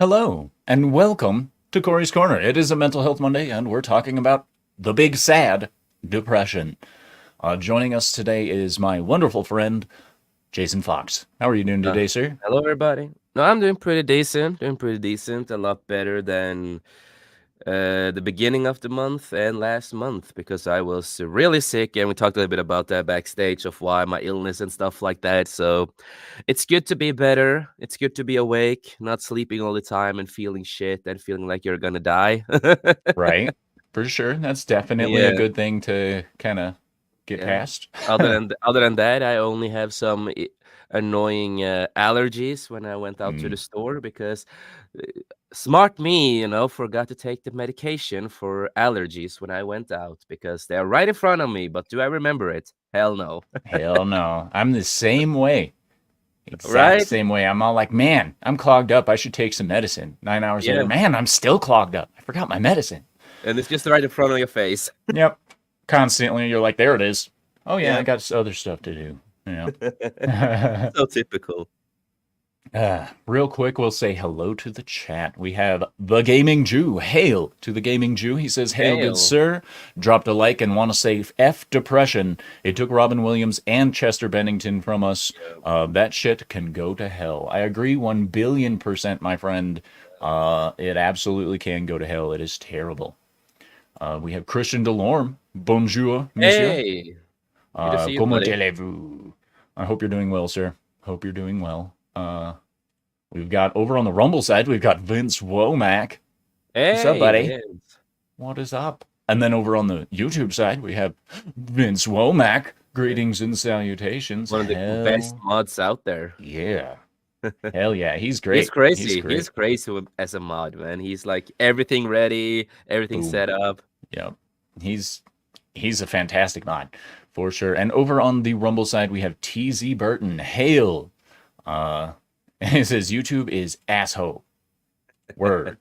Hello, and welcome to Corey's Corner. It is a Mental Health Monday, and we're talking about the big sad depression. Joining us today is my wonderful friend, Jason Fox. How are you doing Uh, today, sir? Hello, everybody. No, I'm doing pretty decent. Doing pretty decent. A lot better than the beginning of the month and last month because I was really sick, and we talked a little bit about that backstage of why my illness and stuff like that. So it's good to be better. It's good to be awake, not sleeping all the time and feeling shit and feeling like you're gonna die. Right, for sure. That's definitely a Yeah, good thing to kind of get yeah. past. Other than that, I only have some annoying allergies when I went out to Mm, the store because uh, smart me, forgot to take the medication for allergies when I went out because they're right in front of me. But do I remember it? Hell no. hell no. I'm the same way. Exact Right? same way. I'm all like, man, I'm clogged up. I should take some medicine. 9 hours later, Yeah. man, I'm still clogged up. I forgot my medicine. And it's just right in front of your face. Yep. Constantly, you're like, there it is. Oh yeah, I Yeah. got other stuff to do. Yeah. So typical. Real quick, we'll say hello to the chat. We have the Gaming Jew. Hail to the Gaming Jew. He says, "Hail, good Hail. sir." Dropped a like and want to say F depression. It took Robin Williams and Chester Bennington from us. Yeah. That shit can go to hell. I agree 1 billion%, my friend. It absolutely can go to hell. It is terrible. We have Christian Delorme. Bonjour, monsieur. Hey, good to see you, Comment buddy. allez-vous? I hope you're doing well, sir. Hope you're doing well. We've got over on the Rumble side, we've got Vince Womack. What's up, Hey, buddy? Vince. What is up? And then over on the YouTube side, we have Vince Womack. Greetings and salutations. One of the best Hell mods out there. yeah. Hell yeah. He's He's great. He's crazy. He's great. crazy as a mod, man. He's like everything ready, everything Boom. set up. Yep. He's he's a fantastic mod for sure. And over on the Rumble side, we have TZ Burton. Hail. Uh, it says YouTube is asshole. Word.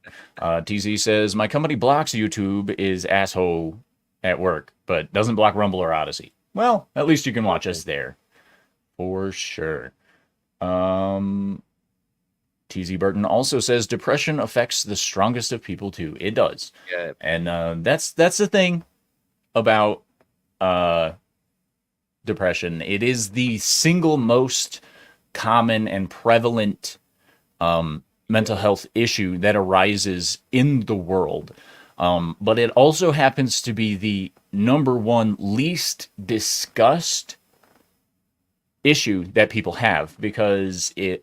TZ says my company blocks YouTube is asshole at work, but doesn't block Rumble or Odyssey. Well, at least you can watch us Okay. there for sure. Um, TZ Burton also says depression affects the strongest of people too. It does, Yeah. and that's the thing about uh, depression. It is the single most common and prevalent mental Yeah. health issue that arises in the world. But it also happens to be the number one least discussed issue that people have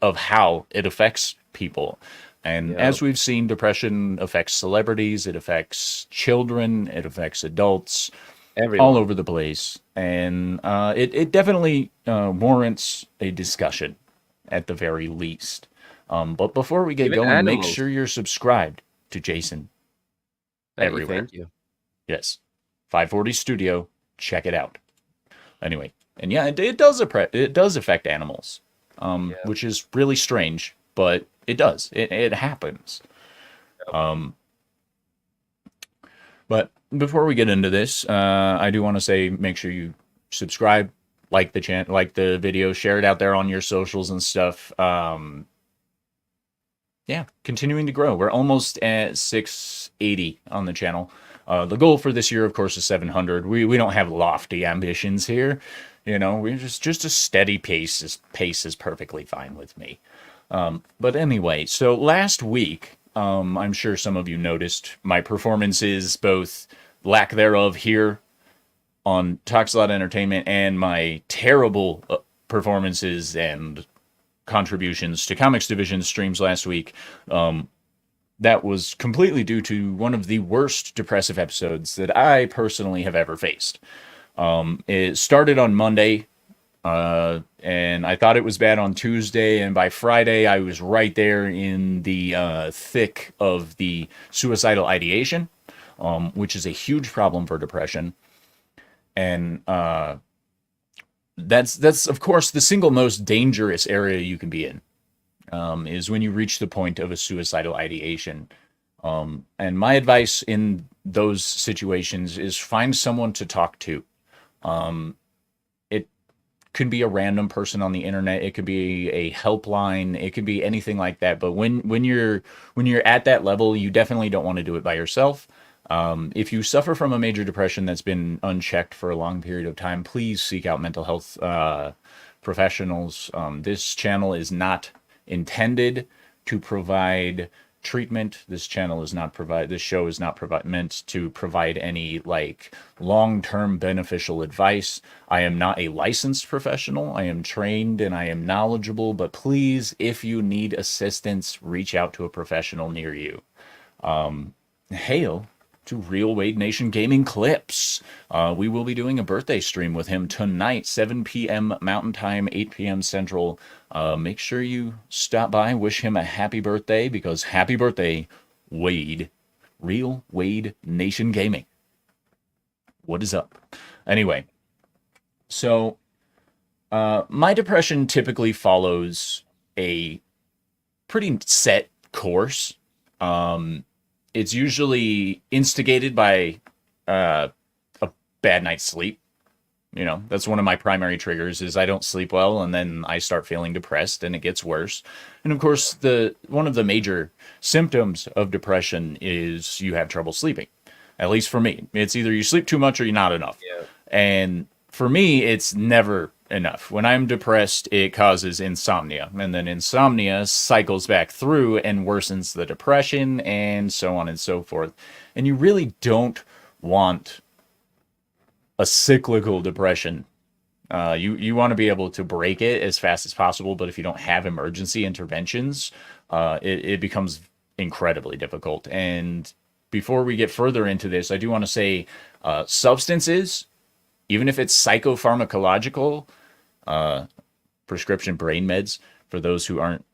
of how it affects people. And Yeah. as we've seen, depression affects celebrities, it affects children, it affects adults, all Everyone. over the place. And it definitely warrants a discussion at the very least. But before we get Even going, make animals. sure you're subscribed to Jason Hey, everywhere. thank you. Yes, 540 Studio. Check it out. Anyway, and yeah, it does affect animals, Yeah. which is really strange, but it does. It happens. Yep. But before we get into this, I do want to say make sure you subscribe, like the video, share it out there on your socials and stuff. Yeah, continuing to grow. We're almost at 680 on the channel. The goal for this year, of course, is 700. We don't have lofty ambitions here. We're just a steady pace is perfectly fine with me. But anyway, so last week, I'm sure some of you noticed my performances, both lack thereof here on Toxlot Entertainment and my terrible performances and contributions to Comics Division streams last week. That was completely due to one of the worst depressive episodes that I personally have ever faced. It started on Monday, and I thought it was bad on Tuesday, and by Friday I was right there in the thick of the suicidal ideation, which is a huge problem for depression. And that's of course the single most dangerous area you can be in, is when you reach the point of a suicidal ideation. And my advice in those situations is find someone to talk to. It could be a random person on the internet, it could be a helpline, it could be anything like that. But when you're at that level, you definitely don't want to do it by yourself. If you suffer from a major depression that's been unchecked for a long period of time, please seek out mental health professionals. This channel is not intended to provide treatment. This channel is not provide. This show is not provide meant to provide any like long-term beneficial advice. I am not a licensed professional. I am trained and I am knowledgeable. But please, if you need assistance, reach out to a professional near you. Hail to Real Wade Nation Gaming Clips. We will be doing a birthday stream with him tonight, 7 p.m. Mountain Time, 8 p.m. Central. Make sure you stop by, wish him a happy birthday, because happy birthday, Wade. Real Wade Nation Gaming. What is up? Anyway, so my depression typically follows a pretty set course. It's usually instigated by a bad night's sleep. You know, that's one of my primary triggers is I don't sleep well and then I start feeling depressed and it gets worse. And of course, the one of the major symptoms of depression is you have trouble sleeping. At least for me. It's either you sleep too much or you're not enough. Yeah. And for me, it's never enough. When I'm depressed, it causes insomnia. And then insomnia cycles back through and worsens the depression and so on and so forth. And you really don't want a cyclical depression. You want to be able to break it as fast as possible, but if you don't have emergency interventions, it becomes incredibly difficult. And before we get further into this, I do want to say substances, even if it's psychopharmacological, prescription brain meds for those who aren't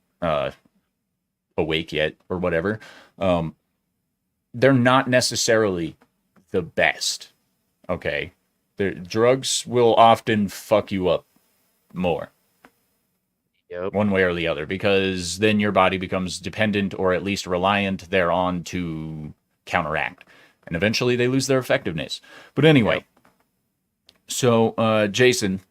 awake yet or whatever, they're not necessarily the best. Okay. Drugs will often fuck you up more, Yep. one way or the other, because then your body becomes dependent or at least reliant thereon to counteract. And eventually they lose their effectiveness. But anyway, Yep. so Jason,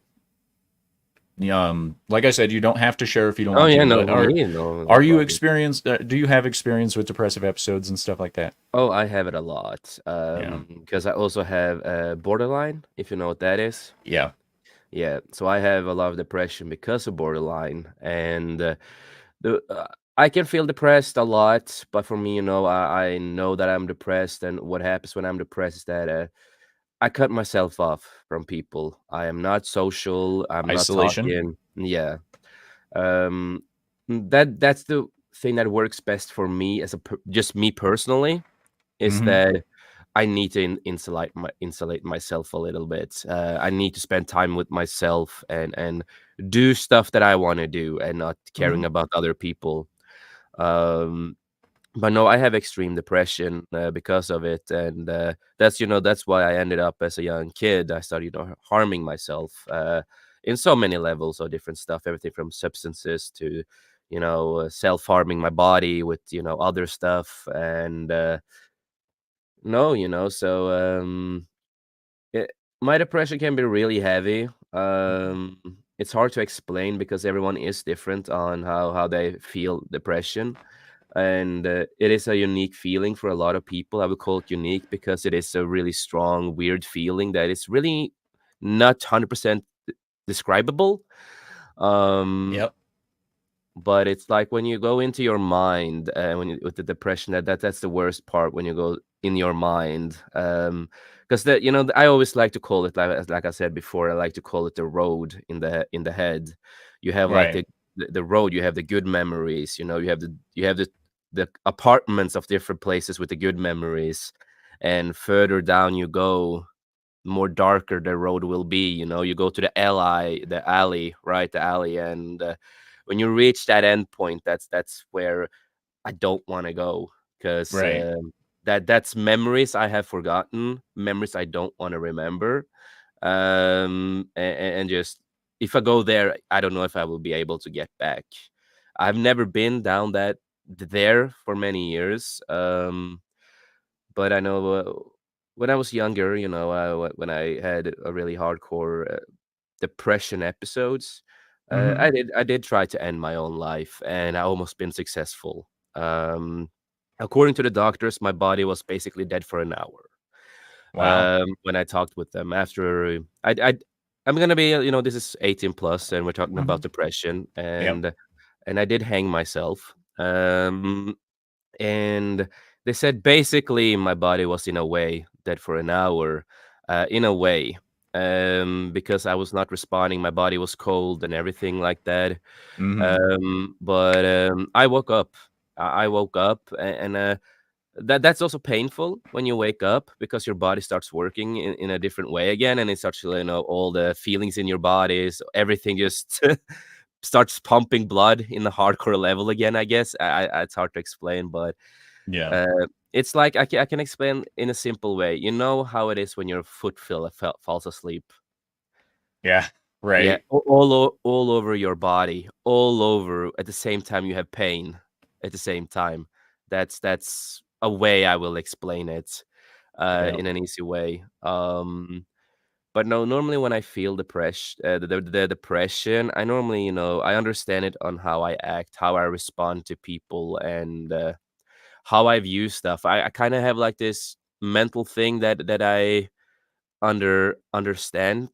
like I said, you don't have to share if you don't Oh want yeah, to, no, but for me, no, no are you problem. experienced do you have experience with depressive episodes and stuff like that? Oh, I have it a lot. Yeah. Because I also have borderline, if you know what that is. Yeah. Yeah, so I have a lot of depression because of borderline, and the I can feel depressed a lot. But for me, I know that I'm depressed, and what happens when I'm depressed is that I cut myself off from people. I am not social. I'm not Isolation. talking. Yeah, um, that's the thing that works best for me as just me personally is Mm-hmm. that I need to insulate myself a little bit. I need to spend time with myself and do stuff that I want to do and not Mm-hmm. caring about other people. Um, but no, I have extreme depression because of it, and that's why I ended up as a young kid. I started harming myself in so many levels of different stuff, everything from substances to self harming my body with other stuff and. No, it, my depression can be really heavy. It's hard to explain because everyone is different on how they feel depression, and it is a unique feeling for a lot of people. I would call it unique because it is a really strong, weird feeling that is really not 100% describable. Um, Yep. but it's like when you go into your mind with the depression that's the worst part when you go in your mind because I always like to call it like I said before I like to call it the road in the head. You have like Right. the road, you have the good memories, you have the apartments of different places with the good memories, and further down you go, more darker the road will be. You go to the alley, right? The alley, and when you reach that end point, that's where I don't want to go because Right. that's memories I have forgotten, memories I don't want to remember, and just if I go there, I don't know if I will be able to get back. I've never been down that there for many years. But I know when I was younger, when I had a really hardcore depression episodes. Mm-hmm. I did try to end my own life, and I almost been successful. Um, According to the doctors, my body was basically dead for an hour. Wow. When I talked with them after I'm gonna be, this is 18 plus, and we're talking Mm-hmm. about depression, Yep. and I did hang myself. And they said basically my body was in a way dead for an hour, in a way, because I was not responding. My body was cold and everything like that. Mm-hmm. But I woke up. I woke up, and that's also painful when you wake up because your body starts working in a different way again, and it starts to, all the feelings in your body, so everything just starts pumping blood in the hardcore level again. I guess it's hard to explain, but Yeah. uh, it's like I can explain in a simple way. You know how it is when your foot falls asleep. Yeah. Yeah, Right. all over your body, all over at the same time you have pain at the same time. That's a way I will explain it Yeah. in an easy way. But no, normally when I feel depression, the depression, I normally, I understand it on how I act, how I respond to people, and how I view stuff. I kind of have like this mental thing that I understand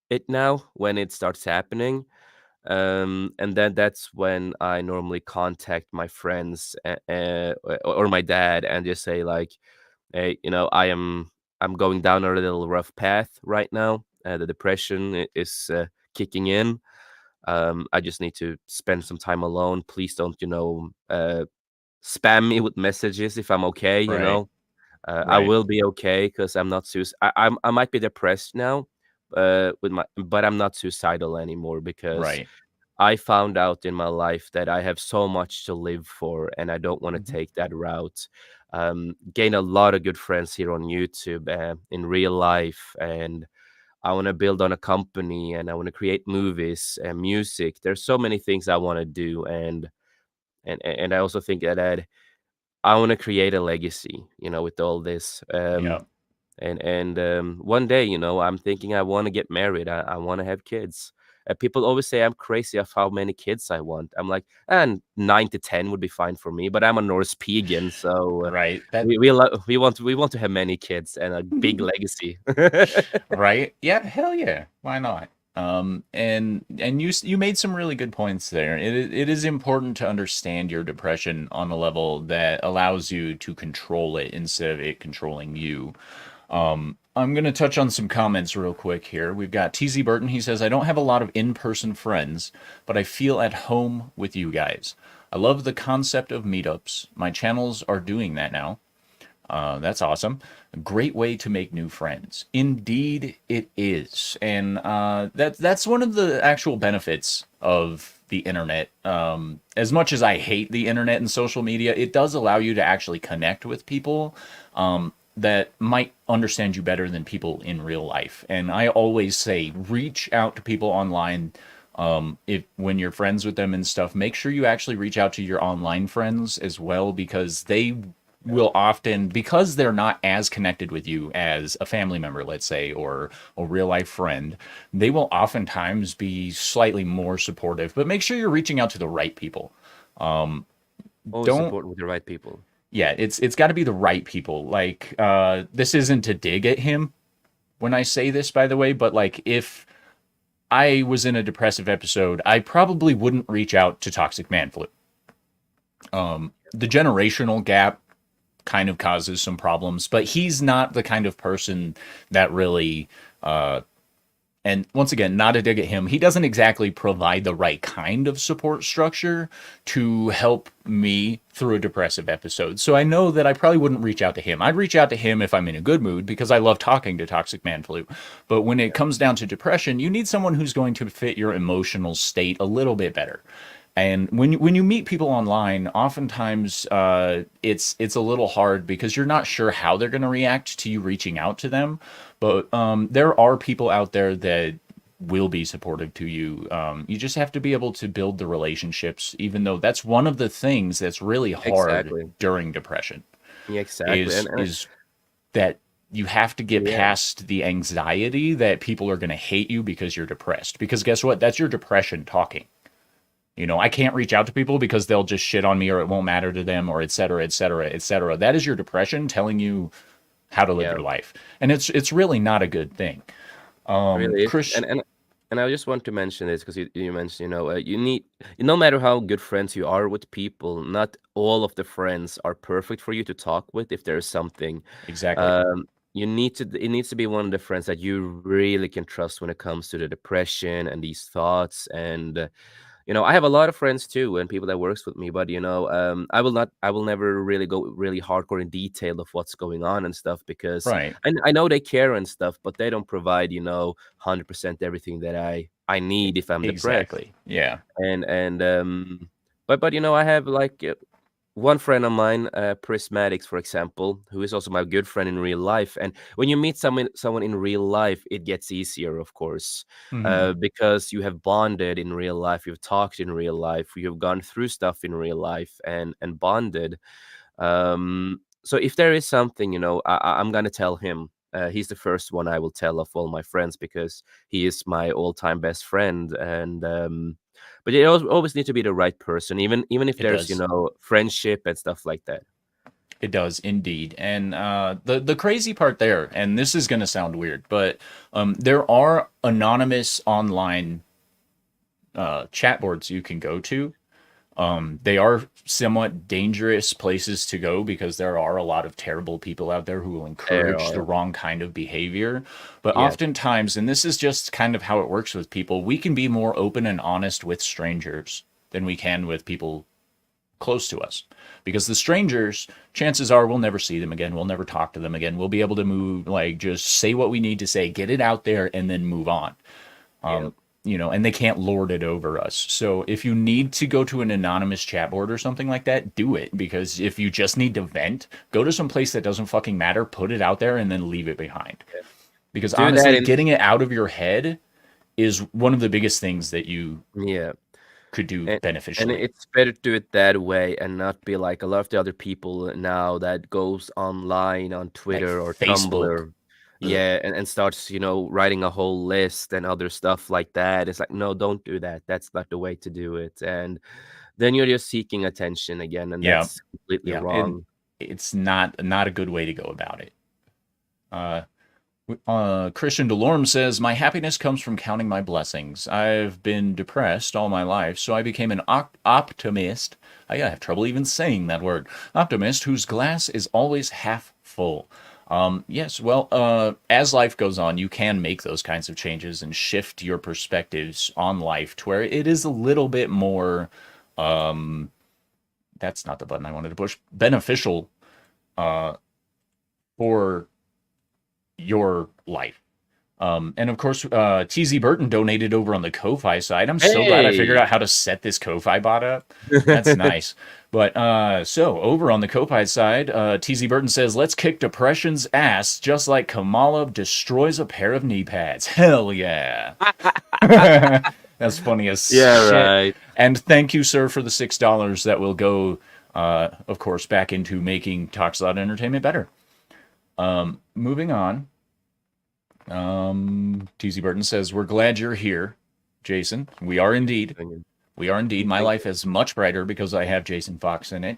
it now when it starts happening. And then that's when I normally contact my friends, or my dad, and just say like, hey, I'm going down a little rough path right now. The depression is kicking in. I just need to spend some time alone. Please don't, spam me with messages if I'm okay. Right. I Right. will be okay because I'm not I might be depressed now, but I'm not suicidal anymore because Right. I found out in my life that I have so much to live for, and I don't want to Mm-hmm. take that route. Gain a lot of good friends here on YouTube and in real life, and I want to build on a company, and I want to create movies and music. There's so many things I want to do, and I also think that I want to create a legacy, with all this. Yeah. And one day, I'm thinking I want to get married. I want to have kids. People always say I'm crazy of how many kids I want. I'm like, and 9 to 10 would be fine for me. But I'm a Norse pagan, so Right. That we want to have many kids and a big legacy. right? Yeah, hell yeah. Why not? And you made some really good points there. It is important to understand your depression on a level that allows you to control it instead of it controlling you. I'm going to touch on some comments real quick here. We've got TZ Burton. He says, I don't have a lot of in person friends, but I feel at home with you guys. I love the concept of meetups. My channels are doing that now. That's awesome. A great way to make new friends. Indeed, it is, and that's one of the actual benefits of the internet. As much as I hate the internet and social media, it does allow you to actually connect with people that might understand you better than people in real life. And I always say, reach out to people online. If when you're friends with them and stuff, make sure you actually reach out to your online friends as well, because they will often, because they're not as connected with you as a family member, let's say, or a real life friend, they will oftentimes be slightly more supportive. But make sure you're reaching out to the right people. Always Don't support with the right people. Yeah, it's got to be the right people. Like this isn't to dig at him when I say this, by the way, but like if I was in a depressive episode, I probably wouldn't reach out to Toxic Man Flu. The generational gap kind of causes some problems, but he's not the kind of person that really and once again, not a dig at him, he doesn't exactly provide the right kind of support structure to help me through a depressive episode. So I know that I probably wouldn't reach out to him. I'd reach out to him if I'm in a good mood because I love talking to Toxic Man Flu. But when it comes down to depression, you need someone who's going to fit your emotional state a little bit better. And when you meet people online, oftentimes it's a little hard because you're not sure how they're going to react to you reaching out to them. But there are people out there that will be supportive to you. You just have to be able to build the relationships, even though that's one of the things that's really hard Exactly. during depression. Yeah, exactly. Is that you have to get Yeah. past the anxiety that people are going to hate you because you're depressed. Because guess what? That's your depression talking. I can't reach out to people because they'll just shit on me or it won't matter to them or et cetera, et cetera, et cetera. That is your depression telling you how to live Yeah. your life. And it's really not a good thing. Really is. Chris, And I just want to mention this because you mentioned, you need, no matter how good friends you are with people, not all of the friends are perfect for you to talk with if there's something. exactly. You need to, it needs to be one of the friends that you really can trust when it comes to the depression and these thoughts. And I have a lot of friends too and people that works with me, but I will never really go really hardcore in detail of what's going on and stuff because Right. I know they care and stuff, but they don't provide 100% everything that I need if I'm depressed. Exactly. Yeah. But I have like one friend of mine, Prismatics, for example, who is also my good friend in real life. And when you meet someone in real life, it gets easier, of course, Hmm. because you have bonded in real life, you've talked in real life, you've gone through stuff in real life, and bonded. So if there is something, I'm gonna tell him. He's the first one I will tell of all my friends because he is my all-time best friend. And but you always need to be the right person, even if It there's does. friendship and stuff like that. It does indeed. And the crazy part there, and this is going to sound weird, but there are anonymous online chat boards you can go to. They are somewhat dangerous places to go because there are a lot of terrible people out there who will There encourage the are, wrong kind of behavior. But yeah, oftentimes, and this is just kind of how it works with people, we can be more open and honest with strangers than we can with people close to us. Because the strangers, chances are we'll never see them again. We'll never talk to them again. We'll be able to move, like, just say what we need to say, get it out there, and then move on. yeah, And they can't lord it over us. So if you need to go to an anonymous chat board or something like that, do it. Because if you just need to vent, go to some place that doesn't fucking matter, put it out there, and then leave it behind. yeah. Because Do that honestly, in getting it out of your head is one of the biggest things that you yeah. could do And beneficially. it's better to do it that way and not be like a lot of the other people now that goes online on Like Twitter or Facebook. Tumblr. Ugh. Yeah, and starts, writing a whole list and other stuff like that. It's like, no, don't do that. That's not the way to do it. And then you're just seeking attention again, and Yeah, that's completely yeah. And wrong. it's not a good way to go about it. Uh, Christian Delorme says, my happiness comes from counting my blessings. I've been depressed all my life, so I became an optimist. I have trouble even saying that word. Optimist whose glass is always half full. Yes, well, as life goes on, you can make those kinds of changes and shift your perspectives on life to where it is a little bit more, that's not the button I wanted to push, beneficial for your life. And of course, TZ Burton donated over on the Ko-Fi side. I'm so glad I figured Hey! out how to set this Ko-Fi bot up. That's nice. But so over on the Ko-Fi side, TZ Burton says, "Let's kick depression's ass, just like Kamala destroys a pair of knee pads." Hell yeah! That's funny as Yeah, shit. right. And thank you, sir, for the $6 that will go, of course, back into making Talks Loud Entertainment better. Moving on. TZ Burton says, "We're glad you're here, Jason. We are indeed. We are indeed. My Thank life is much brighter because I have Jason Fox in it."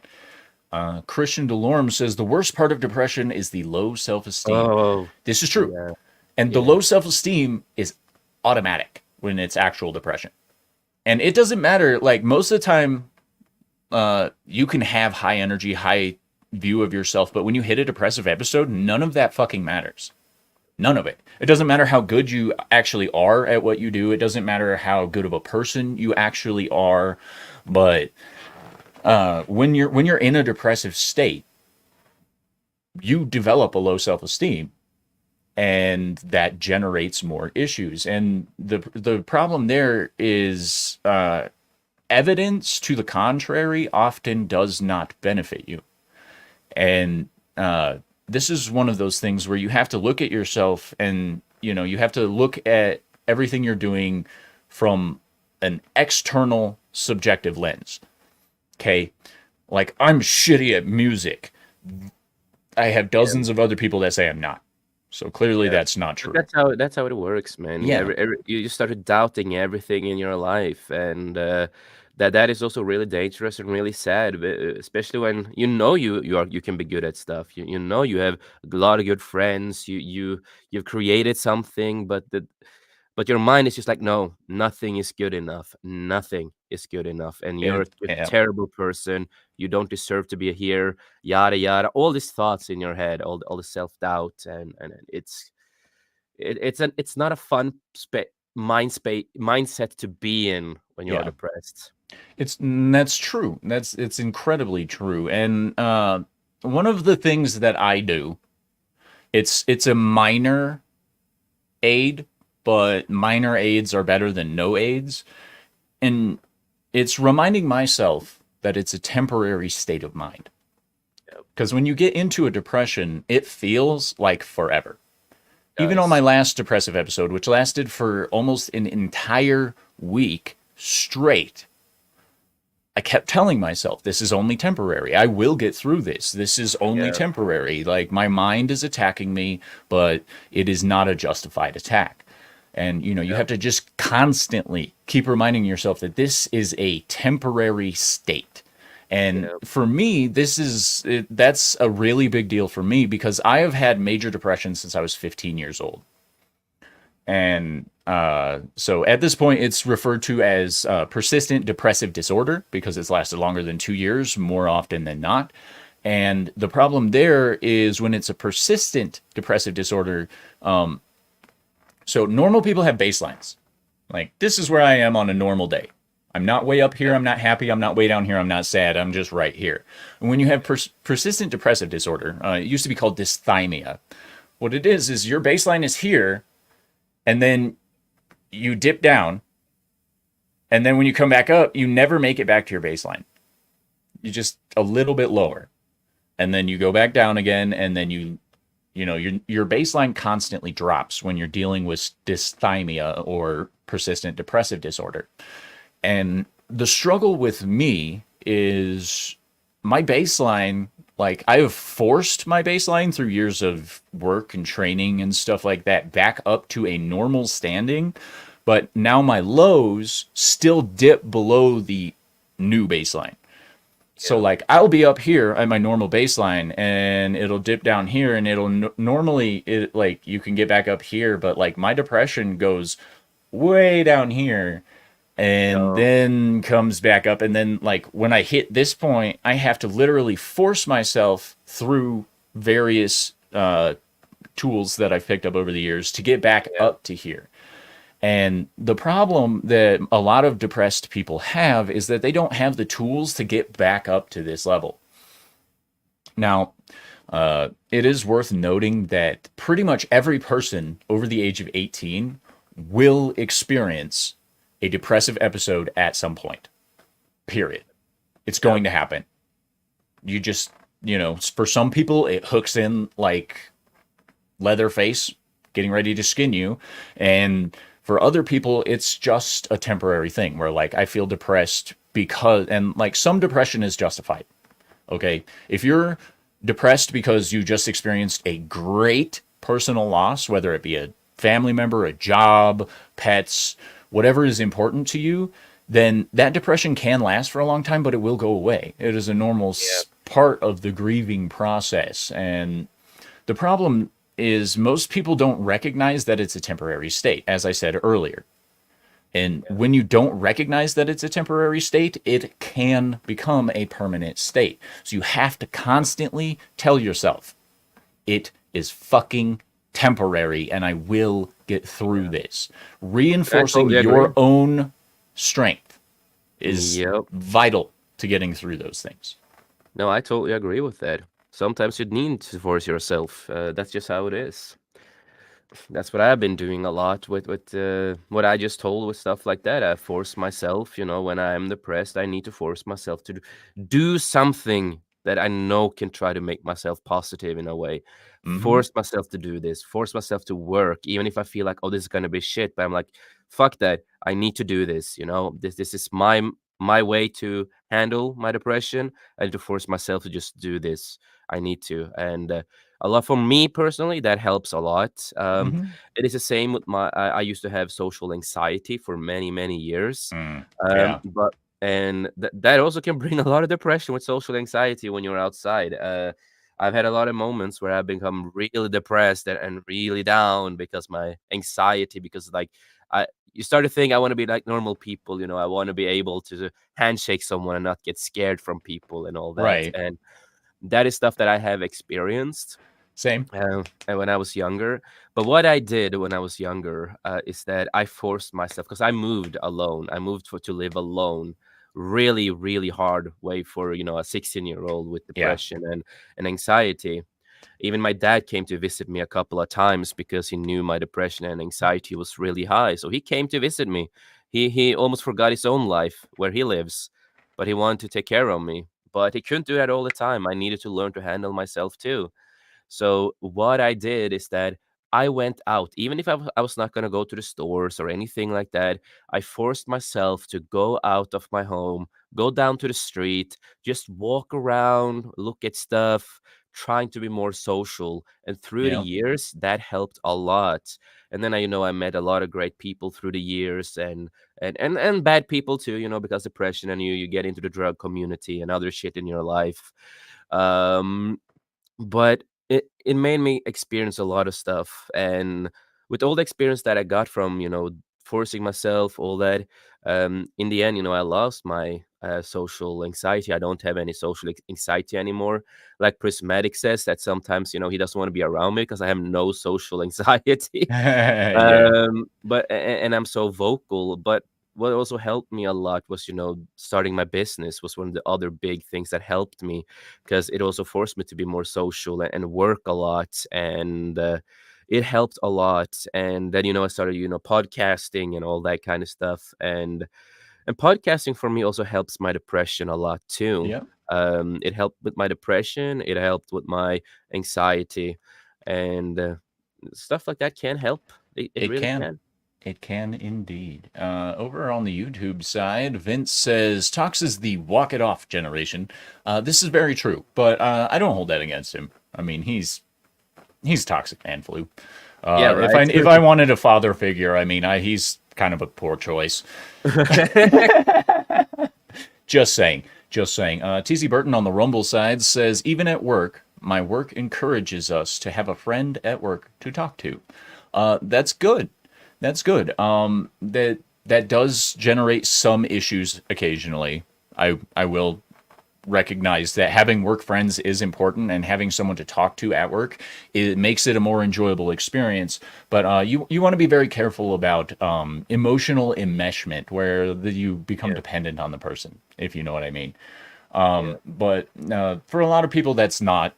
Christian Delorme says, "The worst part of depression is the low self esteem." Oh, This is true. yeah, And the yeah, low self esteem is automatic when it's actual depression. And it doesn't matter. Like, most of the time, you can have high energy, high view of yourself, but when you hit a depressive episode, none of that fucking matters. None of it. It doesn't matter how good you actually are at what you do. It doesn't matter how good of a person you actually are. But when you're in a depressive state, you develop a low self-esteem, and that generates more issues. And the problem there is evidence to the contrary often does not benefit you. And this is one of those things where you have to look at yourself, and you have to look at everything you're doing from an external subjective lens. Okay, like, I'm shitty at music. I have yeah, dozens of other people that say I'm not. So clearly Yeah. that's not But true. that's how it works, man. Yeah, You just started doubting everything in your life, and that is also really dangerous and really sad, especially when you know you can be good at stuff. You know you have a lot of good friends. You've created something, but your mind is just like, no, nothing is good enough. Nothing is good enough, and you're a yeah, terrible person. You don't deserve to be here. Yada yada. All these thoughts in your head, all the self doubt, and it's not a fun mindset to be in when you're yeah. depressed. That's true. It's incredibly true. And one of the things that I do, it's a minor aid, but minor aids are better than no aids. And it's reminding myself that it's a temporary state of mind. Yep, Because when you get into a depression, it feels like forever. Even on my does. last depressive episode, which lasted for almost an entire week straight, I kept telling myself, this is only temporary. I will get through this. This is only Yeah, temporary. Like my mind is attacking me, but it is not a justified attack. And you yeah, have to just constantly keep reminding yourself that this is a temporary state. And yeah, for me, that's a really big deal for me because I have had major depression since I was 15 years old. And so at this point, it's referred to as persistent depressive disorder because it's lasted longer than 2 years, more often than not. And the problem there is when it's a persistent depressive disorder. So normal people have baselines. Like, this is where I am on a normal day. I'm not way up here. yeah. I'm not happy. I'm not way down here. I'm not sad. I'm just right here. And when you have persistent depressive disorder, it used to be called dysthymia. What it is your baseline is here, and then you dip down, and then when you come back up, you never make it back to your baseline. You just a little bit lower, and then you go back down again, and then your baseline constantly drops when you're dealing with dysthymia or persistent depressive disorder. And the struggle with me is my baseline, like I have forced my baseline through years of work and training and stuff like that back up to a normal standing, but now my lows still dip below the new baseline. So Yeah. like I'll be up here at my normal baseline and it'll dip down here and it'll normally it like you can get back up here, but like my depression goes way down here and No. then comes back up, and then like when I hit this point I have to literally force myself through various tools that I've picked up over the years to get back Yeah. up to here. And the problem that a lot of depressed people have is that they don't have the tools to get back up to this level. Now, it is worth noting that pretty much every person over the age of 18 will experience a depressive episode at some point. Period. It's Yep. going to happen. You just, for some people, it hooks in like Leatherface getting ready to skin you. And for other people, it's just a temporary thing where like I feel depressed because, and like some depression is justified. Okay. If you're depressed because you just experienced a great personal loss, whether it be a family member, a job, pets, whatever is important to you, then that depression can last for a long time, but it will go away. It is a normal Yeah. part of the grieving process. And the problem is most people don't recognize that it's a temporary state, as I said earlier. And Yeah. when you don't recognize that it's a temporary state, it can become a permanent state. So you have to constantly tell yourself, it is fucking temporary and I will get through this. I Reinforcing totally agree. your own strength is Yep. vital to getting through those things. No, I totally agree with that. Sometimes you need to force yourself. That's just how it is. That's what I've been doing a lot with what I just told with stuff like that. I force myself, when I am depressed, I need to force myself to do something that I know can try to make myself positive in a way. Hmm. Force myself to do this, force myself to work, even if I feel like, oh, this is gonna be shit. But I'm like, fuck that. I need to do this. This is my way to handle my depression. I need to force myself to just do this. I need to. And a lot for me personally. That helps a lot. Hmm. It is the same with my. I used to have social anxiety for many years, Yeah. but and that also can bring a lot of depression with social anxiety when you're outside. I've had a lot of moments where I've become really depressed and really down because my anxiety, because like I you start to think I want to be like normal people, I want to be able to handshake someone and not get scared from people and all that. Right. And that is stuff that I have experienced Same. and when I was younger. But what I did when I was younger is that I forced myself, because I moved alone. I moved to live alone. Really hard way for a 16-year-old with Yeah. depression and anxiety. Even my dad came to visit me a couple of times because he knew my depression and anxiety was really high. So he came to visit me. He almost forgot his own life where he lives, but he wanted to take care of me. But he couldn't do that all the time. I needed to learn to handle myself too. So what I did is that I went out, even if I was not going to go to the stores or anything like that. I forced myself to go out of my home, go down to the street, just walk around, look at stuff, trying to be more social. And through the Yeah. years, that helped a lot. And then I met a lot of great people through the years, and bad people too, because depression, and you get into the drug community and other shit in your life. Um, but it made me experience a lot of stuff, and with all the experience that I got from, forcing myself, all that, in the end, I lost my social anxiety. I don't have any social anxiety anymore. Like Prismatic says that sometimes, he doesn't want to be around me because I have no social anxiety. Yeah. And I'm so vocal. But what also helped me a lot was, starting my business was one of the other big things that helped me, because it also forced me to be more social and work a lot. And it helped a lot. And then, I started, podcasting and all that kind of stuff. And podcasting for me also helps my depression a lot too. Yeah. It helped with my depression. It helped with my anxiety, and stuff like that can help. It It really can. can. It can indeed. Over on the YouTube side, Vince says Tox is the walk it off generation. This is very true, but I don't hold that against him. I mean, he's toxic man flu. Yeah, If I wanted a father figure, I mean, he's kind of a poor choice. right. Just saying. Just saying. TC Burton on the Rumble side says, even at work, my work encourages us to have a friend at work to talk to. That's good. That's good. That does generate some issues occasionally. I will recognize that having work friends is important, and having someone to talk to at work, it makes it a more enjoyable experience. But you want to be very careful about emotional enmeshment, where you become Yeah, dependent on the person, if you know what I mean. yeah. But for a lot of people, that's not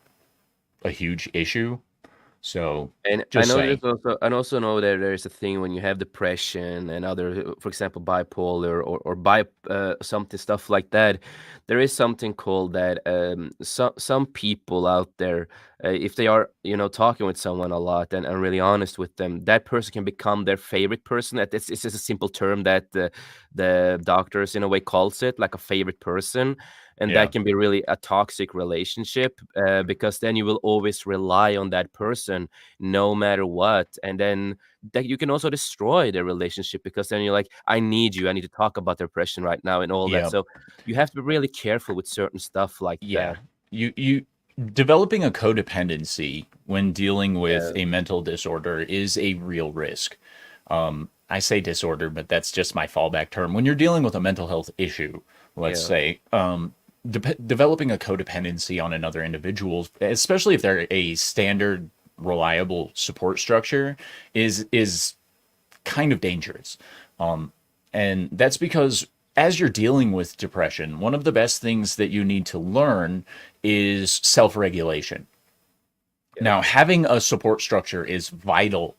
a huge issue. So And I just know saying. there's also, and also know that there's a thing when you have depression and other, for example, bipolar or something stuff like that. There is something called that. Some people out there, if they are, talking with someone a lot and really honest with them, that person can become their favorite person. That it's just a simple term that the doctors in a way calls it, like a favorite person. And Yeah. that can be really a toxic relationship, because then you will always rely on that person no matter what. And then that you can also destroy the relationship, because then you're like, I need you. I need to talk about depression right now and all that. Yeah. So you have to be really careful with certain stuff like Yeah. that. You developing a codependency when dealing with Yeah. a mental disorder is a real risk. I say disorder, but that's just my fallback term. When you're dealing with a mental health issue, let's Yeah. say, developing a codependency on another individual, especially if they're a standard, reliable support structure, is kind of dangerous. And that's because as you're dealing with depression, one of the best things that you need to learn is self regulation. Yeah. Now, having a support structure is vital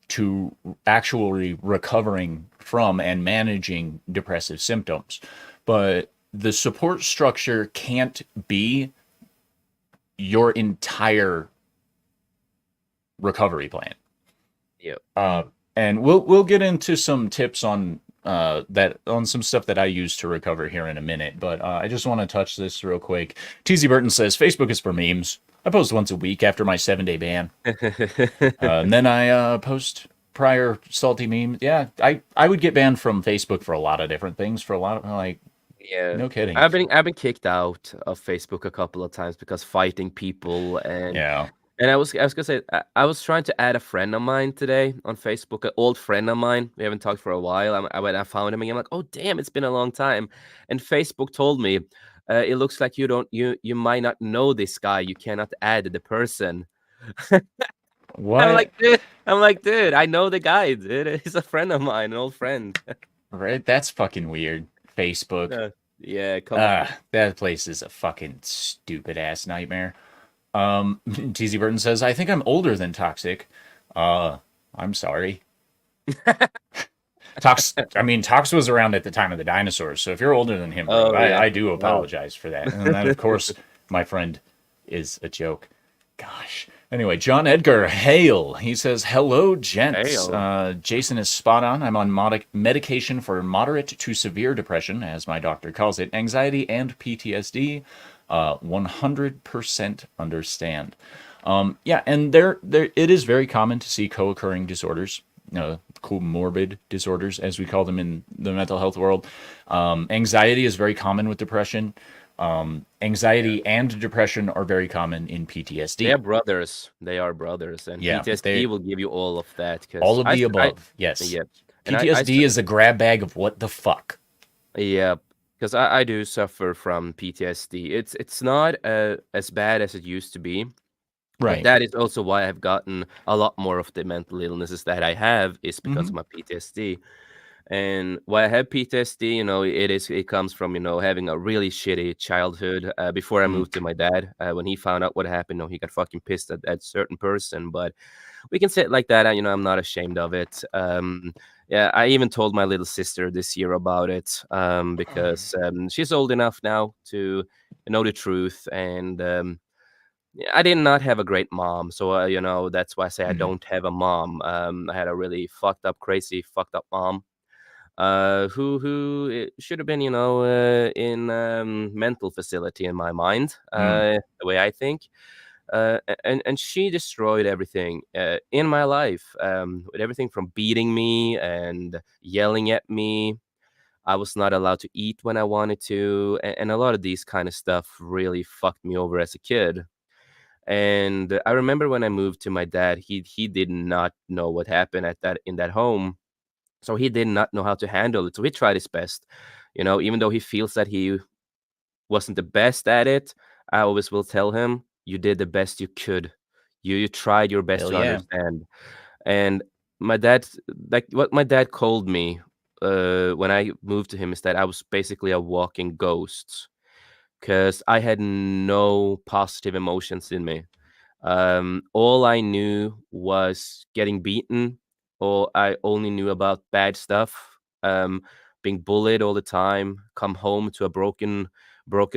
to actually recovering from and managing depressive symptoms. But the support structure can't be your entire recovery plan. Yeah. And we'll get into some tips on that on some stuff that I use to recover here in a minute. But I just want to touch this real quick. TZ Burton says Facebook is for memes. I post once a week after my 7-day ban, and then I post prior salty memes. Yeah, I would get banned from Facebook for a lot of different things. For a lot of like, Yeah. no kidding. I've been kicked out of Facebook a couple of times because fighting people Yeah. and I was gonna say I was trying to add a friend of mine today on Facebook, an old friend of mine. We haven't talked for a while. When I found him again, I'm like, oh damn, it's been a long time. And Facebook told me, it looks like you might not know this guy. You cannot add the person. I'm What? like, dude, I'm like, dude, I know the guy, dude. He's a friend of mine, an old friend. Right? That's fucking weird. Facebook. Uh, yeah, come on. That place is a fucking stupid ass nightmare. TZ Burton says, I think I'm older than Toxic. Uh, I'm sorry. Tox was around at the time of the dinosaurs, so if you're older than him, bro, Oh yeah. I do Oh. apologize for that. And then, of course, my friend is a joke. Gosh. Anyway, John Edgar Hale. He says, hello, gents. Hale. Jason is spot on. I'm on medication for moderate to severe depression, as my doctor calls it, anxiety and PTSD. 100% understand. Yeah, and there, it is very common to see co-occurring disorders, comorbid disorders, as we call them in the mental health world. Anxiety is very common with depression. Anxiety and depression are very common in They are PTSD. brothers. They are brothers, and Yeah, PTSD will give you all of that. all Because of the above. Yes. yeah, and PTSD is a grab bag of what the fuck. yeah, because I do suffer from PTSD. It's not as bad as it used to be, but Right. that is also why I've gotten a lot more of the mental illnesses that I have is because Mm-hmm. of my PTSD. And why I have PTSD, it comes from having a really shitty childhood. Before I Mm. moved to my dad, when he found out what happened, he got fucking pissed at that certain person. But we can say it like that. I'm not ashamed of it. Yeah, I even told my little sister this year about it because she's old enough now to know the truth. And yeah, I did not have a great mom, so that's why I say I Mm. don't have a mom. I had a really fucked up, crazy, fucked up mom who should have been, in mental facility in my mind, Mm. the way I think. And she destroyed everything in my life, with everything from beating me and yelling at me. I was not allowed to eat when I wanted to, and a lot of these kind of stuff really fucked me over as a kid. And I remember when I moved to my dad, he did not know what happened at that in that home, so he did not know how to handle it. So he tried his best, even though he feels that he wasn't the best at it. I always will tell him, "You did the best you could. You tried your best Hell to yeah. understand." And my dad, like what my dad called me when I moved to him, is that I was basically a walking ghost because I had no positive emotions in me. All I knew was getting beaten, or I only knew about bad stuff. Being bullied all the time, come home to a broken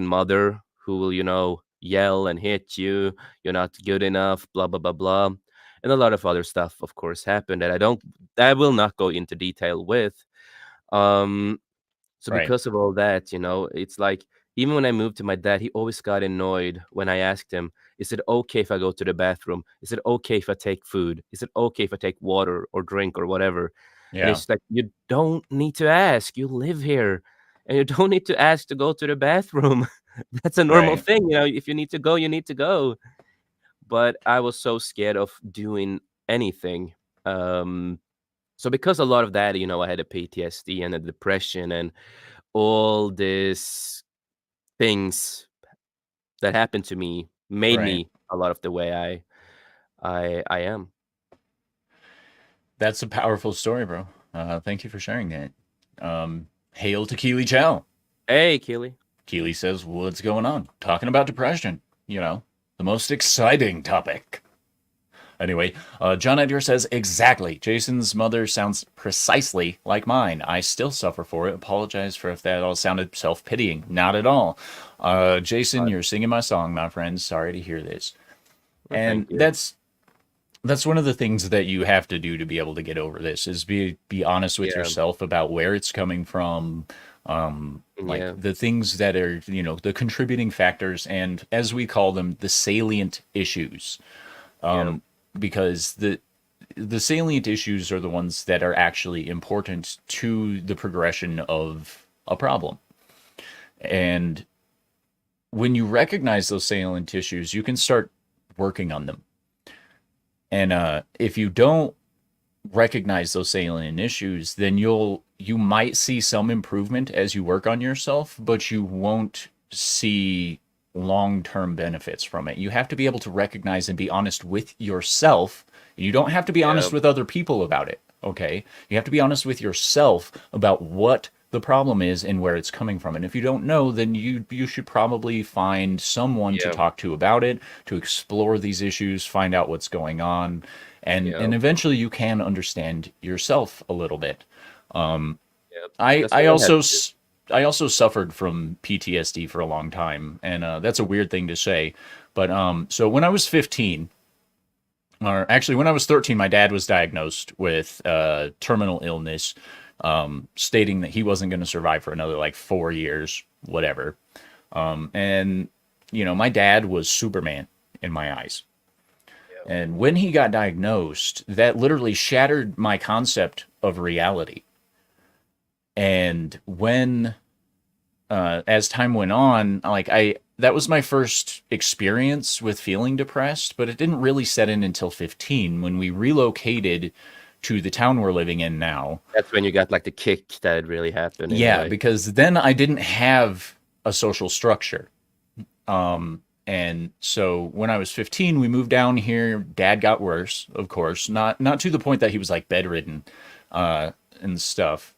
mother who will, yell and hit you, you're not good enough, blah blah blah blah. And a lot of other stuff, of course, happened that I will not go into detail with. Um, so Right. because of all that, it's like even when I moved to my dad, he always got annoyed when I asked him, "Is it okay if I go to the bathroom? Is it okay if I take food? Is it okay if I take water or drink or whatever?" And Yeah. it's like you don't need to ask. You live here, and you don't need to ask to go to the bathroom. That's a normal Right. thing, If you need to go, you need to go. But I was so scared of doing anything. Um, so because a lot of that, I had a PTSD and a depression and all these things that happened to me made Right. me a lot of the way I am. That's a powerful story, bro. Thank you for sharing that. Hail to Keely Chow. Hey, Keely. Keely says, what's going on? Talking about depression. The most exciting topic. Anyway, John Edgar says, exactly. Jason's mother sounds precisely like mine. I still suffer for it. Apologize for if that all sounded self pitying. Not at all. Jason, Uh, you're singing my song, my friend. Sorry to hear this. well, And thank you. that's one of the things that you have to do to be able to get over this is be honest with Yeah. yourself about where it's coming from, like Yeah. the things that are, the contributing factors, and as we call them, the salient issues. Yeah. Because the salient issues are the ones that are actually important to the progression of a problem. And when you recognize those salient issues, you can start working on them. And if you don't recognize those salient issues, then you might see some improvement as you work on yourself, but you won't see long-term benefits from it. You have to be able to recognize and be honest with yourself. You don't have to be Yeah. honest with other people about it, okay? You have to be honest with yourself about what the problem is and where it's coming from. And if you don't know, then you should probably find someone to Yeah. talk to about it, to explore these issues, find out what's going on, Yeah. and eventually you can understand yourself a little bit. Yeah. I That's I what I had also to do. s- I also suffered from PTSD for a long time, and that's a weird thing to say. But so when I was 15, or actually when I was 13, my dad was diagnosed with terminal illness, stating that he wasn't going to survive for another like 4 years, whatever. And my dad was Superman in my eyes. Yeah. And when he got diagnosed, that literally shattered my concept of reality. And when, as time went on, that was my first experience with feeling depressed, but it didn't really set in until 15 when we relocated to the town we're living in now. That's when you got like the kick that it really happened in a Yeah, way. because then I didn't have a social structure. And so when I was 15, we moved down here. Dad got worse, of course, not to the point that he was like bedridden and stuff,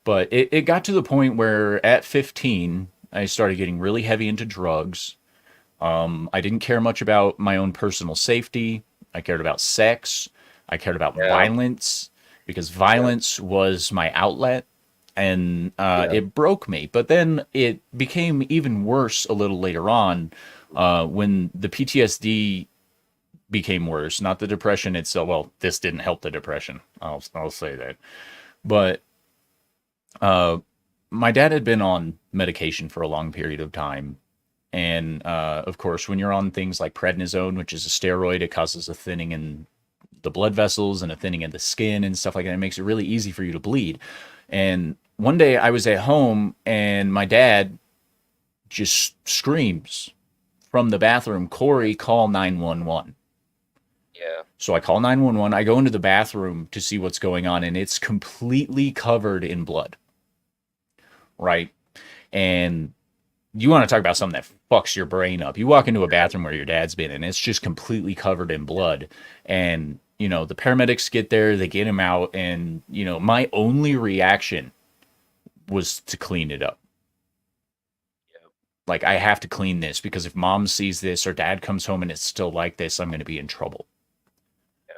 but it got to the point where at 15, I started getting really heavy into drugs. I didn't care much about my own personal safety. I cared about sex. I cared about Yeah. violence because Yeah. violence was my outlet, and Yeah. it broke me. But then it became even worse a little later on when the PTSD became worse, not the depression itself. Well, this didn't help the depression. I'll say that. But my dad had been on medication for a long period of time. And of course, when you're on things like prednisone, which is a steroid, it causes a thinning in the blood vessels and a thinning in the skin and stuff like that. It makes it really easy for you to bleed. And one day I was at home and my dad just screams from the bathroom, "Corey, call 911." Yeah. So I call 911. I go into the bathroom to see what's going on, and it's completely covered in blood, right? And you want to talk about something that fucks your brain up. You walk into a bathroom where your dad's been, and it's just completely covered in blood. And, the paramedics get there, they get him out, and, my only reaction was to clean it up. Yeah. Like, I have to clean this because if mom sees this or dad comes home and it's still like this, I'm going to be in trouble. Yeah.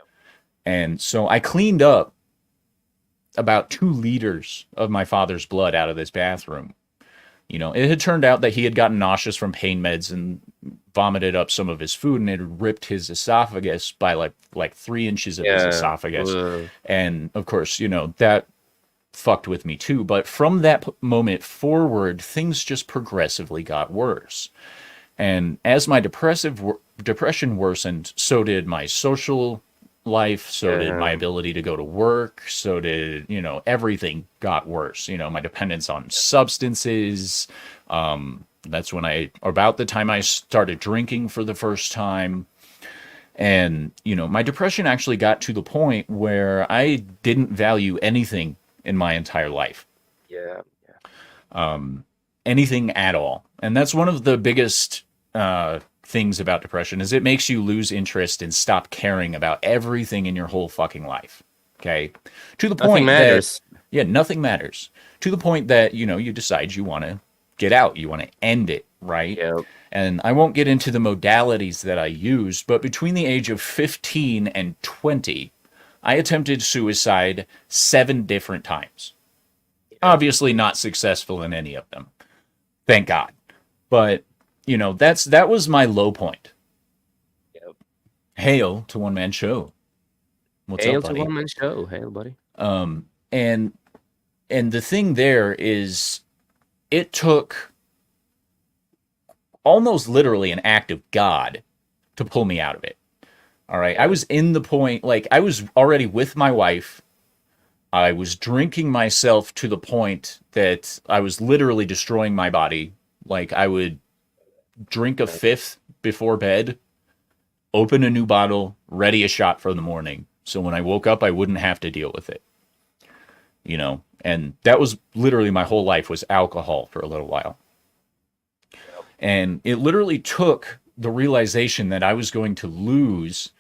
And so I cleaned up about 2 liters of my father's blood out of this bathroom. It had turned out that he had gotten nauseous from pain meds and vomited up some of his food, and it had ripped his esophagus by like 3 inches of his Yeah. esophagus. Ugh. And of course, that fucked with me too. But from that moment forward, things just progressively got worse. And as my depression worsened, so did my social life, so did my Yeah. ability to go to work, so did, everything got worse. My dependence on substances. That's when about the time I started drinking for the first time. And, my depression actually got to the point where I didn't value anything in my entire life, Yeah. anything at all. And that's one of the biggest things about depression is it makes you lose interest and stop caring about everything in your whole fucking life. Okay. To the Nothing point that, matters. yeah, nothing matters. To the point that, you decide you want to get out, you want to end it, right? Yeah. And I won't get into the modalities that I used, but between the age of 15 and 20, I attempted suicide 7 different times. Yeah. Obviously not successful in any of them. Thank God. But, that was my low point. Yeah. Hail to One Man Show. What's up, Hail to buddy? one man show. Hail, buddy. Um, and and the thing there is, it took almost literally an act of God to pull me out of it. All right, I Yeah. was in the point, like I was already with my wife. I was drinking myself to the point that I was literally destroying my body. Like I would drink a Yeah. fifth before bed, open a new bottle, ready a shot for the morning. So when I woke up, I wouldn't have to deal with it, you know? And that was literally my whole life was alcohol for a little while. And it literally took the realization that I was going to lose.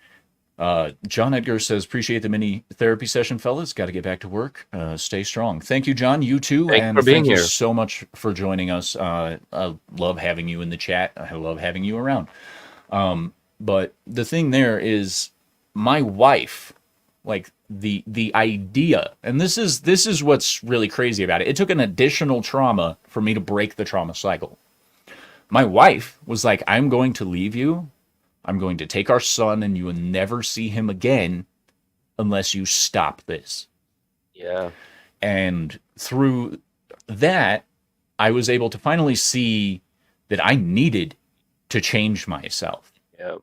John Edgar says, appreciate the mini therapy session, fellas. Got to get back to work. Stay strong. Thank you, John. You too. Thanks for And being thank you here. so much for joining us. I love having you in the chat. I love having you around. But the thing there is my wife, like the idea, and this is what's really crazy about it. It took an additional trauma for me to break the trauma cycle. My wife was like, I'm going to leave you. I'm going to take our son and you will never see him again unless you stop this. Yeah. And through that, I was able to finally see that I needed to change myself. Yeah.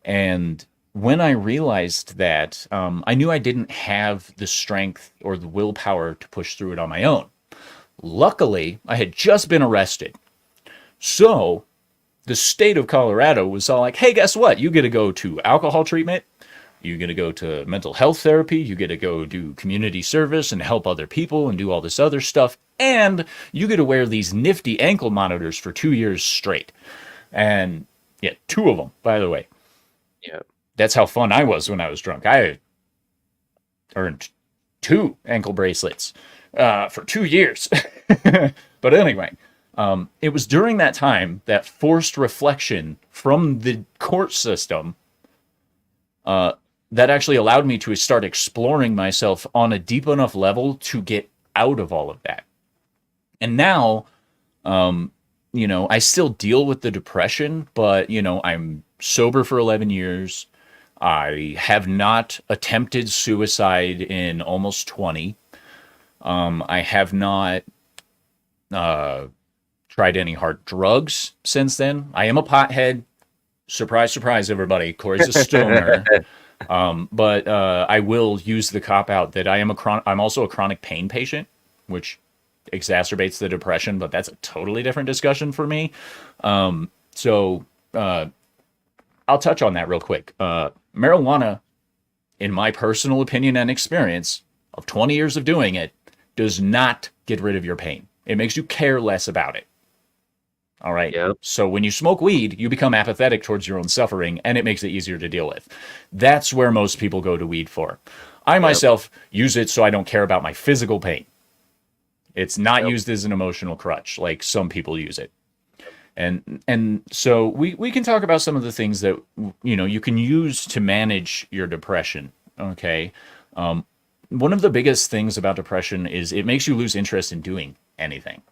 And when I realized that, I knew I didn't have the strength or the willpower to push through it on my own. Luckily, I had just been arrested. So the state of Colorado was all like, hey, guess what? You get to go to alcohol treatment. You get to go to mental health therapy. You get to go do community service and help other people and do all this other stuff. And you get to wear these nifty ankle monitors for 2 years straight. And yeah, two of them, by the way. Yeah. That's how fun I was when I was drunk. I earned two ankle bracelets for 2 years. But anyway, it was during that time that forced reflection from the court system that actually allowed me to start exploring myself on a deep enough level to get out of all of that. And now, I still deal with the depression, but, I'm sober for 11 years. I have not attempted suicide in almost 20. I have not tried any hard drugs since then. I am a pothead. Surprise, surprise, everybody. Corey's a stoner. But I will use the cop out that I'm also a chronic pain patient, which exacerbates the depression, but that's a totally different discussion for me. So I'll touch on that real quick. Marijuana, in my personal opinion and experience of 20 years of doing it, does not get rid of your pain. It makes you care less about it. All right. Yeah. So when you smoke weed, you become apathetic towards your own suffering and it makes it easier to deal with. That's where most people go to weed for. I Yep. myself use it so I don't care about my physical pain. It's not Yep. used as an emotional crutch like some people use it. And so we can talk about some of the things that you can use to manage your depression. Okay. One of the biggest things about depression is it makes you lose interest in doing anything.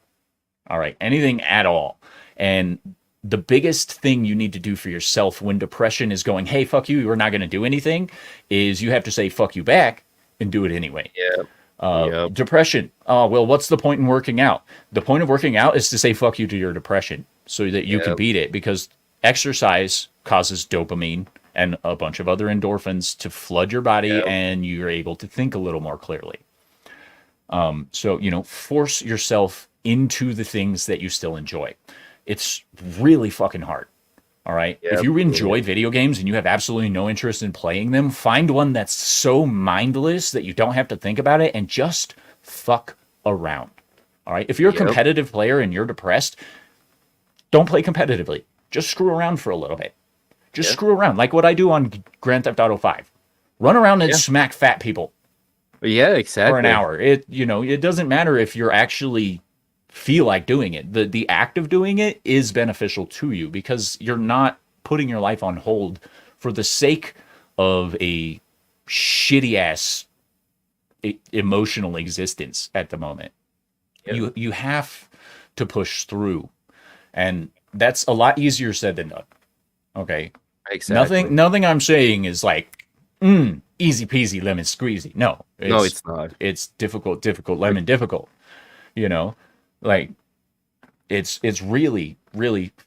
All right, anything at all. And the biggest thing you need to do for yourself when depression is going, hey, fuck you, we're not going to do anything, is you have to say fuck you back and do it anyway. Yeah. Yep. Depression. Oh, well, what's the point in working out? The point of working out is to say fuck you to your depression so that you can Yep. beat it, because exercise causes dopamine and a bunch of other endorphins to flood your body Yep. and you're able to think a little more clearly. So, force yourself into the things that you still enjoy. It's really fucking hard. All right. If Yep. you Yeah. enjoy video games and you have absolutely no interest in playing them, find one that's so mindless that you don't have to think about it and just fuck around. All right. If you're a Yep. competitive player and you're depressed, don't play competitively. Just screw around for a little bit. Just Yeah. screw around, like what I do on Grand Theft Auto 5. Run around and Yeah. smack fat people Yeah. for an Exactly. hour. It doesn't matter if you're actually feel like doing it. The act of doing it is beneficial to you because you're not putting your life on hold for the sake of a shitty ass emotional existence at the moment. Yep. You have to push through, and that's a lot easier said than done. Okay. Exactly. Nothing I'm saying is like easy peasy lemon squeezy. No, No, it's not. it's difficult lemon difficult. You know, like it's really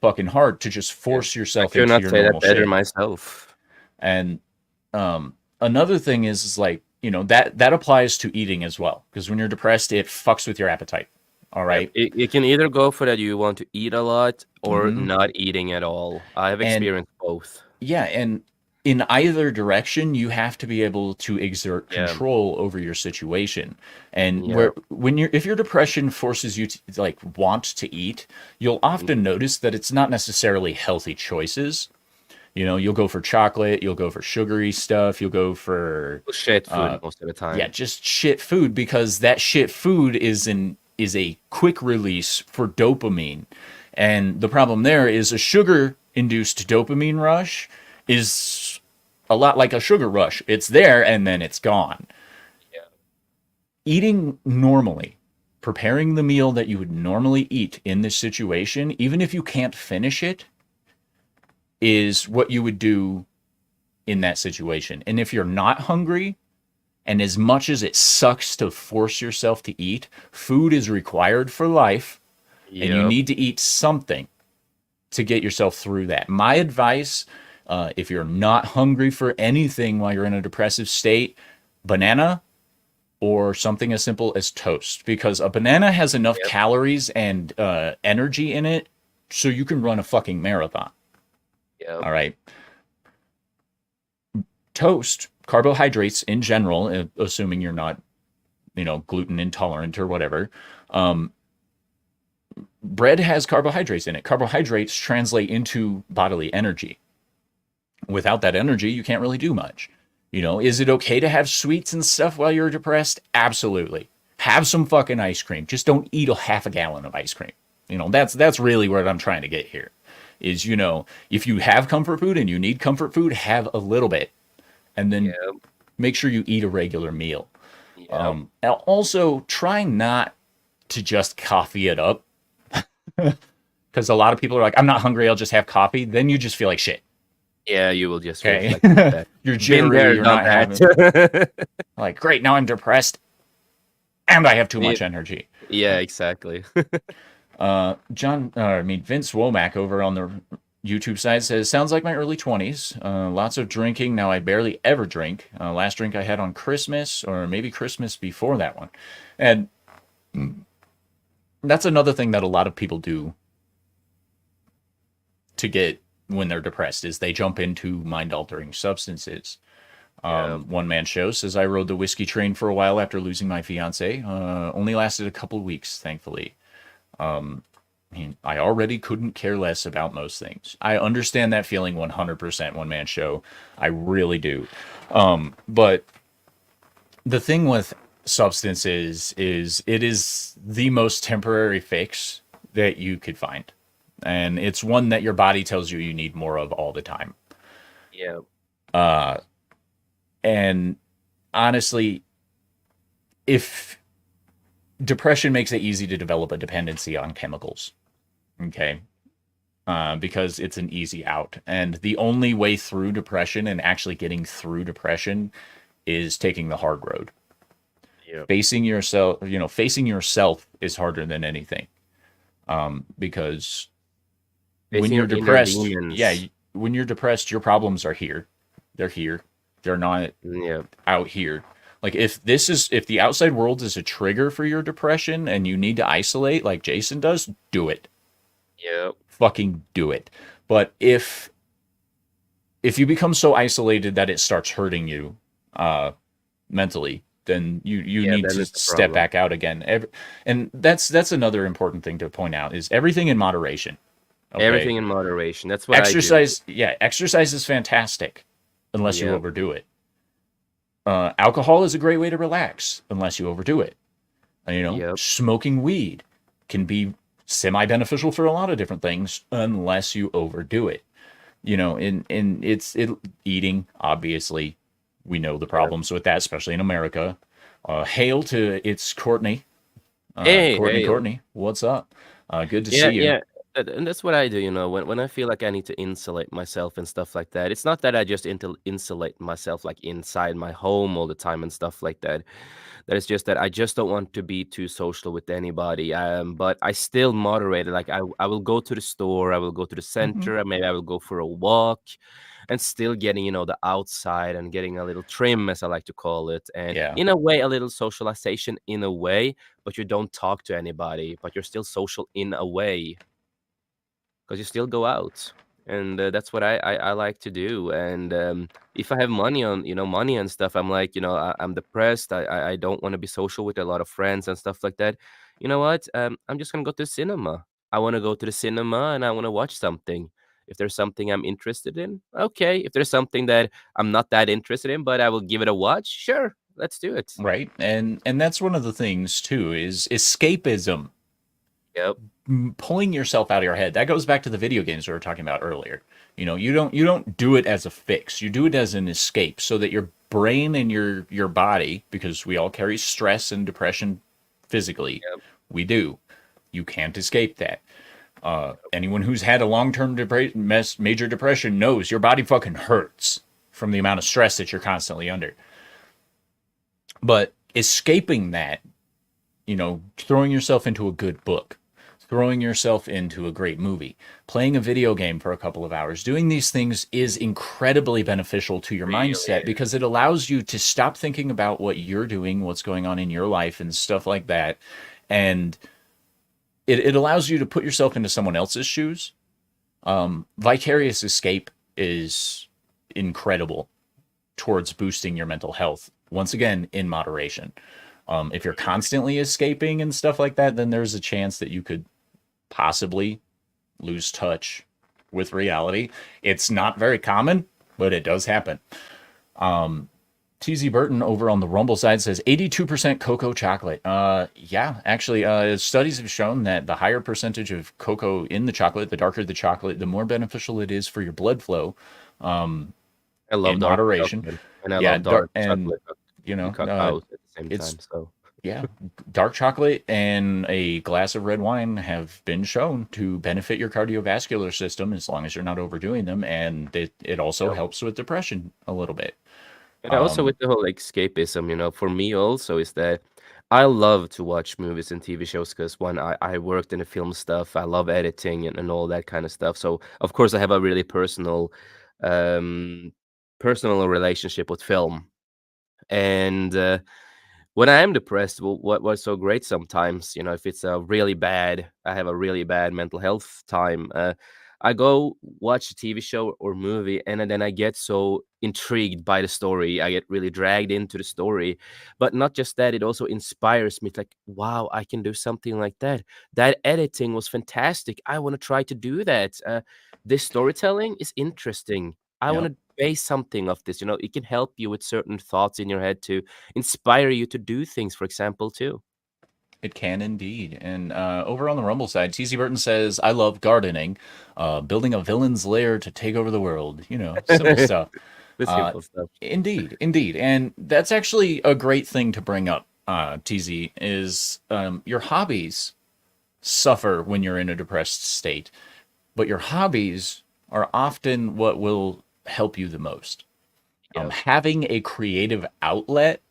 fucking hard to just Yeah. force I yourself could into not your say that normal better shape. myself. And another thing is like that applies to eating as well, because when you're depressed, it fucks with your appetite. All Yep. right. You can either go for that you want to eat a lot or Mm-hmm. not eating at all. I have And experienced both. yeah, and in either direction, you have to be able to exert Yeah. control over your situation. And Yeah. where when you're if your depression forces you to like want to eat, you'll Mm, often notice that it's not necessarily healthy choices. You'll go for chocolate, you'll go for sugary stuff, you'll go for shit uh food most of the yeah, time. just shit food, because that shit food is a quick release for dopamine. And the problem there is a sugar induced dopamine rush is a lot like a sugar rush. It's there and then it's gone. Yeah. Eating normally, preparing the meal that you would normally eat in this situation, even if you can't finish it, is what you would do in that situation. And if you're not hungry, and as much as it sucks to force yourself to eat, food is required for life, and you Yep. need to eat something to get yourself through that. My advice, if you're not hungry for anything while you're in a depressive state, banana or something as simple as toast, because a banana has enough Yep. calories and energy in it so you can run a fucking marathon. Yep. All right. Toast, carbohydrates in general, assuming you're not, gluten intolerant or whatever, um, bread has carbohydrates in it. Carbohydrates translate into bodily energy. Without that energy, you can't really do much. Is it okay to have sweets and stuff while you're depressed? Absolutely. Have some fucking ice cream. Just don't eat a half a gallon of ice cream. That's really what I'm trying to get here. Is if you have comfort food and you need comfort food, have a little bit, and then Yep. make sure you eat a regular meal. Yep. Now also try not to just coffee it up, because a lot of people are like, I'm not hungry, I'll just have coffee. Then you just feel like shit. Yeah, you will just feel Okay. like that. You're Been jittery, there, you're done not having that. like, great, now I'm depressed and I have too Yeah, much energy. yeah, exactly. Vince Womack over on the YouTube side says, sounds like my early 20s. Lots of drinking. Now I barely ever drink. Last drink I had on Christmas, or maybe Christmas before that one. And that's another thing that a lot of people do to get when they're depressed, is they jump into mind altering substances. Yeah. One man show says, I rode the whiskey train for a while after losing my fiance. Only lasted a couple weeks, thankfully. I already couldn't care less about most things. I understand that feeling 100%, one man show. I really do. But the thing with substances is it is the most temporary fix that you could find. And it's one that your body tells you need more of all the time. Yeah. And honestly, if depression makes it easy to develop a dependency on chemicals, okay, because it's an easy out. And the only way through depression and actually getting through depression is taking the hard road. Yeah. Facing yourself is harder than anything. Because when Facing you're your inner depressed, yeah, demons. when you're depressed, your problems are here. They're here. They're not Yeah. out here. Like if the outside world is a trigger for your depression and you need to isolate like Jason does, do it. Yep. Fucking do it. But if you become so isolated that it starts hurting you mentally, then you Yeah, need then to it's a step problem. back out again. And that's another important thing to point out, is everything in moderation. Okay. Everything in moderation. That's what I do. Exercise is fantastic unless you Yep. overdo it. Alcohol is a great way to relax unless you overdo it. Yep. Smoking weed can be semi beneficial for a lot of different things unless you overdo it. In eating, obviously, we know the Yep. problems with that, especially in America. Hail to it's Courtney. Hey, hey. Courtney, what's up? Good to Yeah, see you. yeah. And that's what I do, when I feel like I need to insulate myself and stuff like that. It's not that I just insulate myself like inside my home all the time and stuff like that. That is just that I just don't want to be too social with anybody. But I still moderate it. Like I will go to the store, I will go to the Hmm. center, and maybe I will go for a walk, and still getting the outside and getting a little trim, as I like to call it, and Yeah. in a way a little socialization in a way, but you don't talk to anybody, but you're still social in a way. 'Cause you still go out, and, that's what I like to do, and, if I have money and stuff, I'm like, I'm depressed, I don't wanna be social with a lot of friends and stuff like that. You know what? I'm just gonna go to the cinema. I wanna go to the cinema, and I wanna watch something. If there's something I'm interested in, okay. If there's something that I'm not that interested in, but I will give it a watch, sure, let's do it. Right. And that's one of the things too is escapism. Yep, Pulling yourself out of your head. That goes back to the video games we were talking about earlier. You don't do it as a fix. You do it as an escape so that your brain and your body, because we all carry stress and depression physically, yep, we do. You can't escape that. Anyone who's had a long-term major depression knows your body fucking hurts from the amount of stress that you're constantly under. But escaping that, throwing yourself into a good book, throwing yourself into a great movie, playing a video game for a couple of hours, doing these things is incredibly beneficial to your really mindset because it allows you to stop thinking about what you're doing, what's going on in your life, and stuff like that. And it allows you to put yourself into someone else's shoes. Vicarious escape is incredible towards boosting your mental health. Once again, in moderation. If you're constantly escaping and stuff like that, then there's a chance that you could possibly lose touch with reality. It's not very common, but it does happen. TZ Burton over on the Rumble side says 82% cocoa chocolate. Yeah, actually, studies have shown that the higher percentage of cocoa in the chocolate, the darker the chocolate, the more beneficial it is for your blood flow. I love In dark moderation. chocolate, and I Yeah, love dark and chocolate you know, cacao at the same it's time, so yeah, dark chocolate and a glass of red wine have been shown to benefit your cardiovascular system as long as you're not overdoing them, and it also yep. helps with depression a little bit. And also Um, with the whole escapism, for me also is that I love to watch movies and TV shows because one, I worked in the film stuff, I love editing and all that kind of stuff. So of course I have a really um, personal relationship with film. And when I am depressed, well, what's so great sometimes, if it's a really bad, I have a really bad mental health time. I go watch a TV show or movie, and then I get so intrigued by the story. I get really dragged into the story, but not just that, it also inspires me. It's like, wow, I can do something like that. That editing was fantastic. I want to try to do that. This storytelling is interesting. I want yep, to base something of this. It can help you with certain thoughts in your head to inspire you to do things, for example, too. it can indeed. And over on the Rumble side, TC Burton says, "I love gardening, building a villain's lair to take over the world." Simple stuff. The Uh, simple stuff. Indeed, indeed, and that's actually a great thing to bring up. TZ is your hobbies suffer when you're in a depressed state, but your hobbies are often what will help you the most. Yep. Having a creative outlet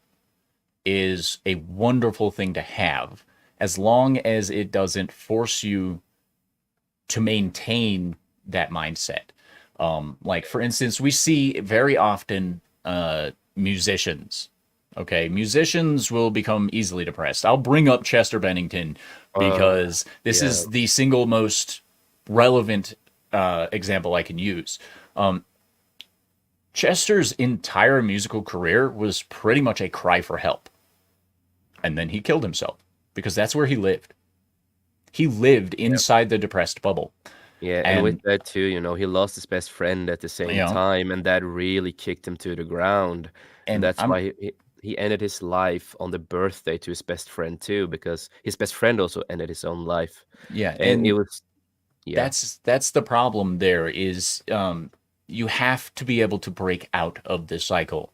is a wonderful thing to have as long as it doesn't force you to maintain that mindset. Like, for instance, we see very often musicians. Okay, musicians will become easily depressed. I'll bring up Chester Bennington Uh, because this yeah. is the single most relevant example I can use. Chester's entire musical career was pretty much a cry for help. And then he killed himself because that's where he lived. He lived Yep. inside the depressed bubble. Yeah, and with And, that too, he lost his best friend at the you same know, time, and that really kicked him to the ground. And and that's I'm, why he ended his life on the birthday to his best friend too, because his best friend also ended his own life. yeah, And it and was, yeah, that's the problem there is you have to be able to break out of this cycle.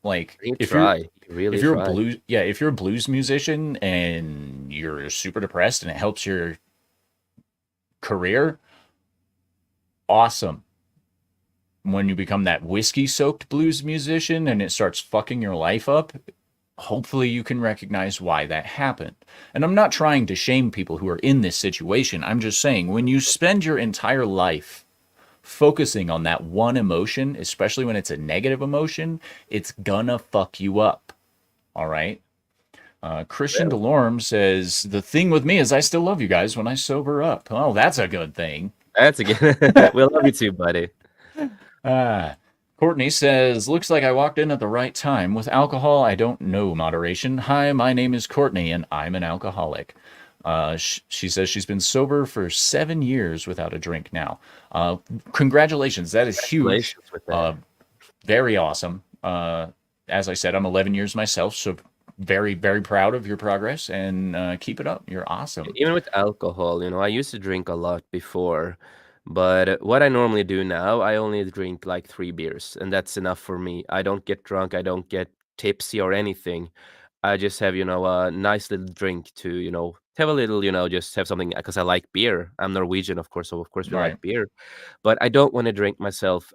Like he tried. He really if you're a tried. blues yeah, if you're a blues musician and you're super depressed and it helps your career, awesome. When you become that whiskey soaked blues musician and it starts fucking your life up, hopefully you can recognize why that happened. And I'm not trying to shame people who are in this situation. I'm just saying when you spend your entire life focusing on that one emotion, especially when it's a negative emotion, it's gonna fuck you up. All right. Christian Well, Delorme says, the thing with me is I still love you guys when I sober up. Oh, that's a good thing. that's a good. We love you too, buddy. Ah. Courtney says, looks like I walked in at the right time. With alcohol, I don't know moderation. Hi, my name is Courtney, and I'm an alcoholic. She says she's been sober for 7 years without a drink now. Congratulations. That is huge. Congratulations with that. Very awesome. As I said, I'm 11 years myself, so very, very proud of your progress and keep it up. You're awesome. Even with alcohol, I used to drink a lot before, but what I normally do now, I only drink like 3 beers, and that's enough for me. I don't get drunk, I don't get tipsy or anything. I just have, a nice little drink to, have a little, just have something because I like beer. I'm Norwegian, of course, so of course we Right. like beer, but I don't want to drink myself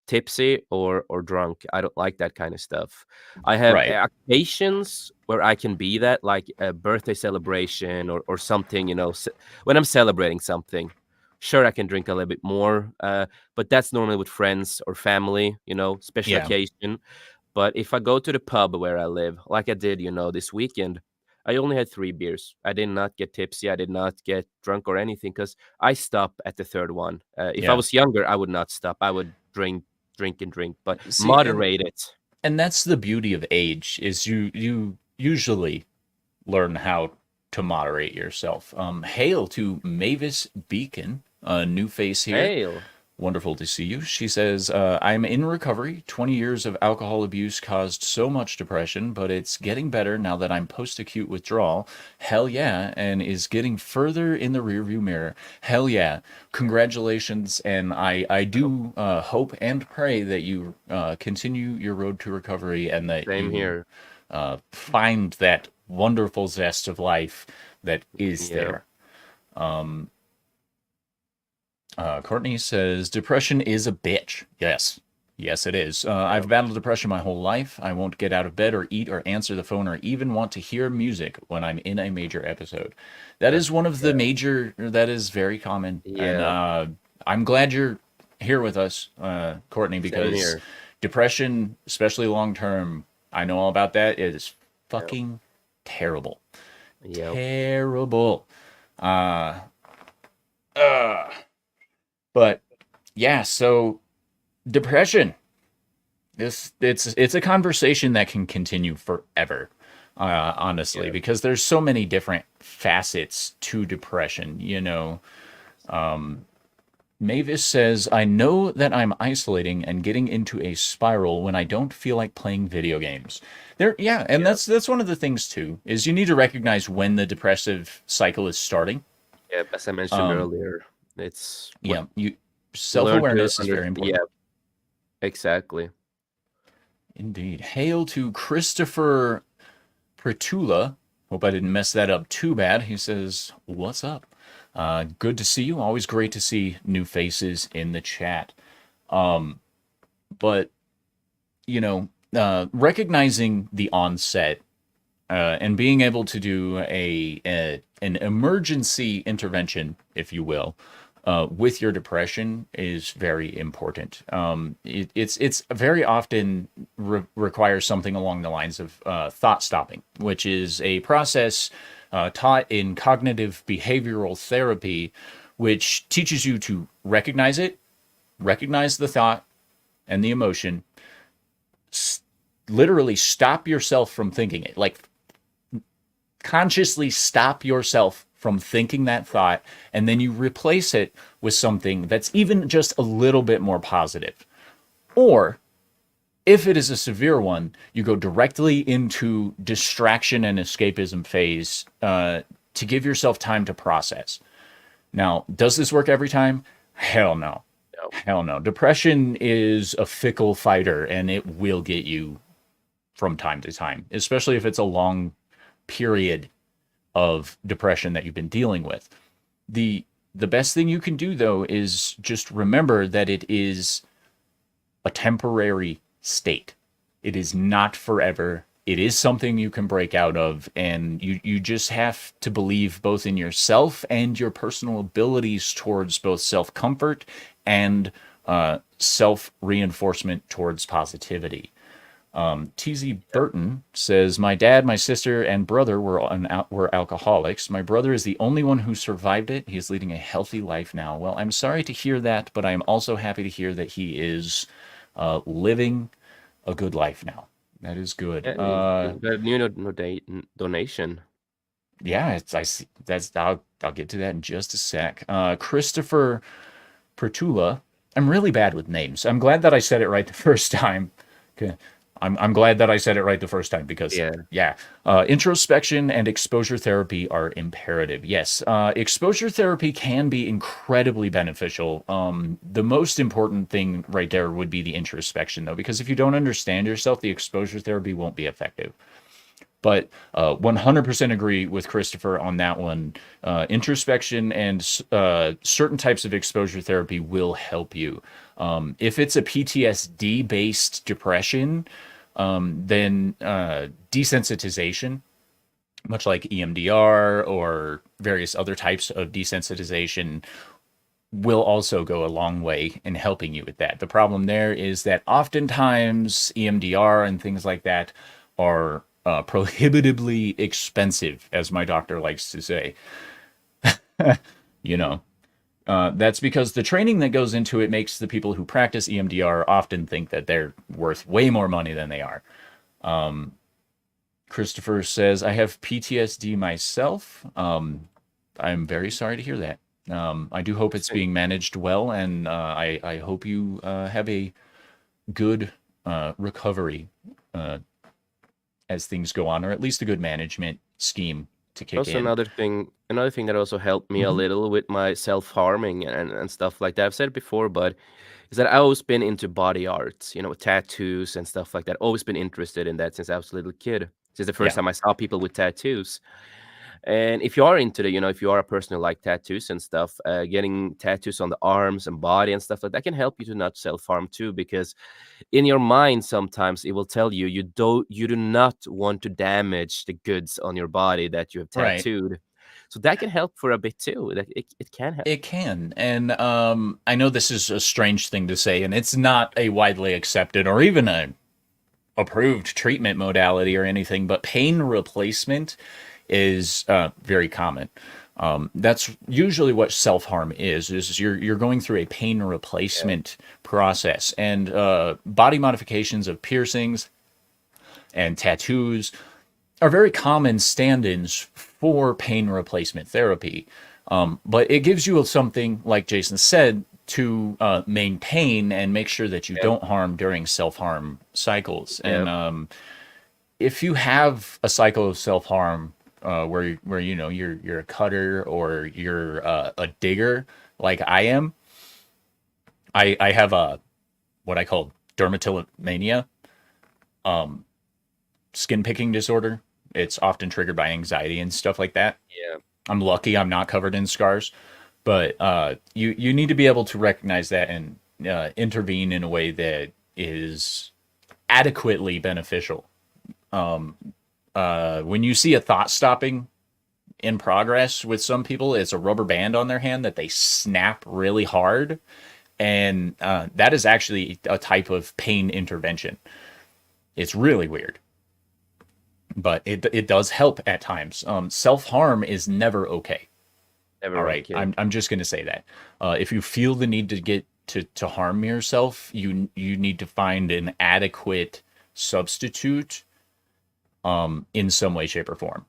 tipsy or drunk. I don't like that kind of stuff. I have Right. occasions where I can be that, like a birthday celebration or something, when I'm celebrating something. Sure, I can drink a little bit more, but that's normally with friends or family, special Yeah. occasion. But if I go to the pub where I live, like I did, this weekend, I only had 3 beers. I did not get tipsy. I did not get drunk or anything because I stop at the third one. If I Yeah. was younger, I would not stop. I would drink, drink, and drink, but See, moderate it. and that's the beauty of age is you usually learn how to moderate yourself. Hail to Mavis Beacon, a new face here. Hail. Wonderful to see you. She says, I'm in recovery. 20 years of alcohol abuse caused so much depression, but it's getting better now that I'm post acute withdrawal. Hell yeah. And is getting further in the rearview mirror. Hell yeah. Congratulations. And I do hope and pray that you continue your road to recovery and that Same you here. find that wonderful zest of life that is Yeah. there. Courtney says, depression is a bitch. Yes. Yes, it is. I've battled depression my whole life. I won't get out of bed or eat or answer the phone or even want to hear music when I'm in a major episode. That is one of the major, that is very common. And Yeah. I'm glad you're here with us, Courtney, Same because here. depression, especially long term, I know all about that. It is Yep. fucking terrible. Yep. Terrible. Uh, but yeah, so depression. It's a conversation that can continue forever, honestly, Yeah. because there's so many different facets to depression. Mavis says, I know that I'm isolating and getting into a spiral when I don't feel like playing video games. Yeah, and Yep. that's one of the things too, is you need to recognize when the depressive cycle is starting. Yep. As I mentioned earlier, it's what Yeah, you learn to self-awareness is very understand. important. Yeah. Exactly. Indeed. Hail to Christopher Pretula. Hope I didn't mess that up too bad. He says, what's up? Good to see you. Always great to see new faces in the chat. But, recognizing the onset and being able to do an emergency intervention, if you will, with your depression is very important. It's very often requires something along the lines of thought stopping, which is a process taught in cognitive behavioral therapy, which teaches you to recognize it, recognize the thought and the emotion, literally stop yourself from thinking it, like consciously stop yourself from thinking that thought, and then you replace it with something that's even just a little bit more positive. Or if it is a severe one, you go directly into distraction and escapism phase to give yourself time to process. Now, does this work every time? Hell no. Yep. Hell no. Depression is a fickle fighter and it will get you from time to time, especially if it's a long period of depression that you've been dealing with. The The best thing you can do, though, is just remember that it is a temporary state. It is not forever. It is something you can break out of, and you just have to believe both in yourself and your personal abilities towards both self comfort and self reinforcement towards positivity. TZ Burton says, "My dad, my sister, and brother were alcoholics. My brother is the only one who survived it. He is leading a healthy life now." Well, I'm sorry to hear that, but I'm also happy to hear that he is living a good life now. That is good. Yeah, you got a new donation. Yeah, I see. I'll get to that in just a sec. Christopher Pertula. I'm really bad with names. I'm glad that I said it right the first time. Okay. I'm glad that I said it right the first time because, Yeah. yeah, introspection and exposure therapy are imperative. Yes, exposure therapy can be incredibly beneficial. The most important thing right there would be the introspection, though, because if you don't understand yourself, the exposure therapy won't be effective. But 100% agree with Christopher on that one. Introspection and certain types of exposure therapy will help you. If it's a PTSD based depression, then desensitization, much like EMDR or various other types of desensitization, will also go a long way in helping you with that. The problem there is that oftentimes EMDR and things like that are prohibitively expensive, as my doctor likes to say. you know, that's because the training that goes into it makes the people who practice EMDR often think that they're worth way more money than they are. Christopher says, "I have PTSD myself." I'm very sorry to hear that. I do hope it's being managed well, and I hope you have a good recovery as things go on, or at least a good management scheme to kick Also, in. another thing that also helped me a Hmm. little with my self-harming and stuff like that. I've said it before, but is that I've always been into body art, tattoos and stuff like that. Always been interested in that since I was a little kid. Since the first Yeah, time I saw people with tattoos. And if you are into if you are a person who like tattoos and stuff, getting tattoos on the arms and body and stuff like that can help you to not self-harm too, because in your mind sometimes it will tell you you do not want to damage the goods on your body that you have right. tattooed. So that can help for a bit too. That it can help. It can. And I know this is a strange thing to say, and it's not a widely accepted or even a approved treatment modality or anything, but pain replacement is very common. That's usually what self harm is you're going through a pain Yeah. replacement process, and body modifications of piercings and tattoos are very common stand-ins for pain replacement therapy. But it gives you something, like Jason said, to maintain and make sure that you Yeah. don't harm during self-harm cycles. Yeah. And if you have a cycle of self-harm where you're a cutter or you're a digger like I am, I have a what I call dermatillomania, skin picking disorder. It's often triggered by anxiety and stuff like that. Yeah. I'm lucky I'm not covered in scars, but you need to be able to recognize that and intervene in a way that is adequately beneficial. When you see a thought stopping in progress with some people, it's a rubber band on their hand that they snap really hard, and that is actually a type of pain intervention. It's really weird, but it does help at times. Self harm is never okay. All Never right, okay. I'm just gonna say that. If you feel the need to get to harm yourself, you need to find an adequate substitute in some way, shape, or form.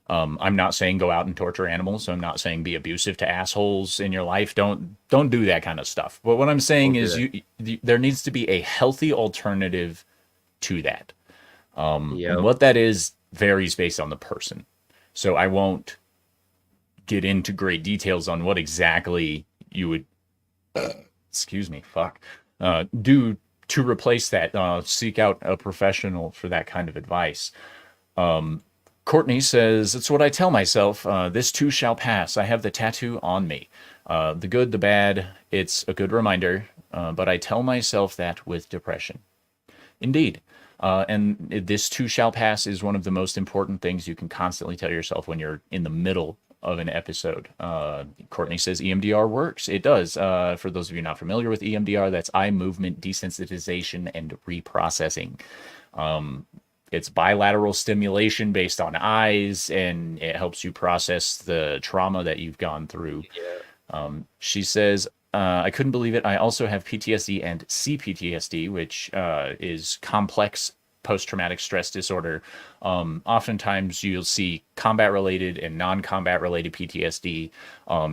I'm not saying go out and torture animals. I'm not saying be abusive to assholes in your life. Don't do that kind of stuff. But what I'm saying Don't do is that. there needs to be a healthy alternative to that. And Yeah. what that is varies based on the person. So I won't get into great details on what exactly you would, excuse me, fuck, do to replace that. Seek out a professional for that kind of advice. Courtney says, "It's what I tell myself. This too shall pass. I have the tattoo on me. The good, the bad, it's a good reminder. But I tell myself that with depression. Indeed. And this too shall pass is one of the most important things you can constantly tell yourself when you're in the middle of an episode. Courtney says EMDR works. It does. For those of you not familiar with EMDR, that's eye movement desensitization and reprocessing. It's bilateral stimulation based on eyes, and it helps you process the trauma that you've gone through. Yeah. She says, I couldn't believe it. I also have PTSD and CPTSD, which is complex post traumatic stress disorder. Oftentimes, you'll see combat related and non combat related PTSD.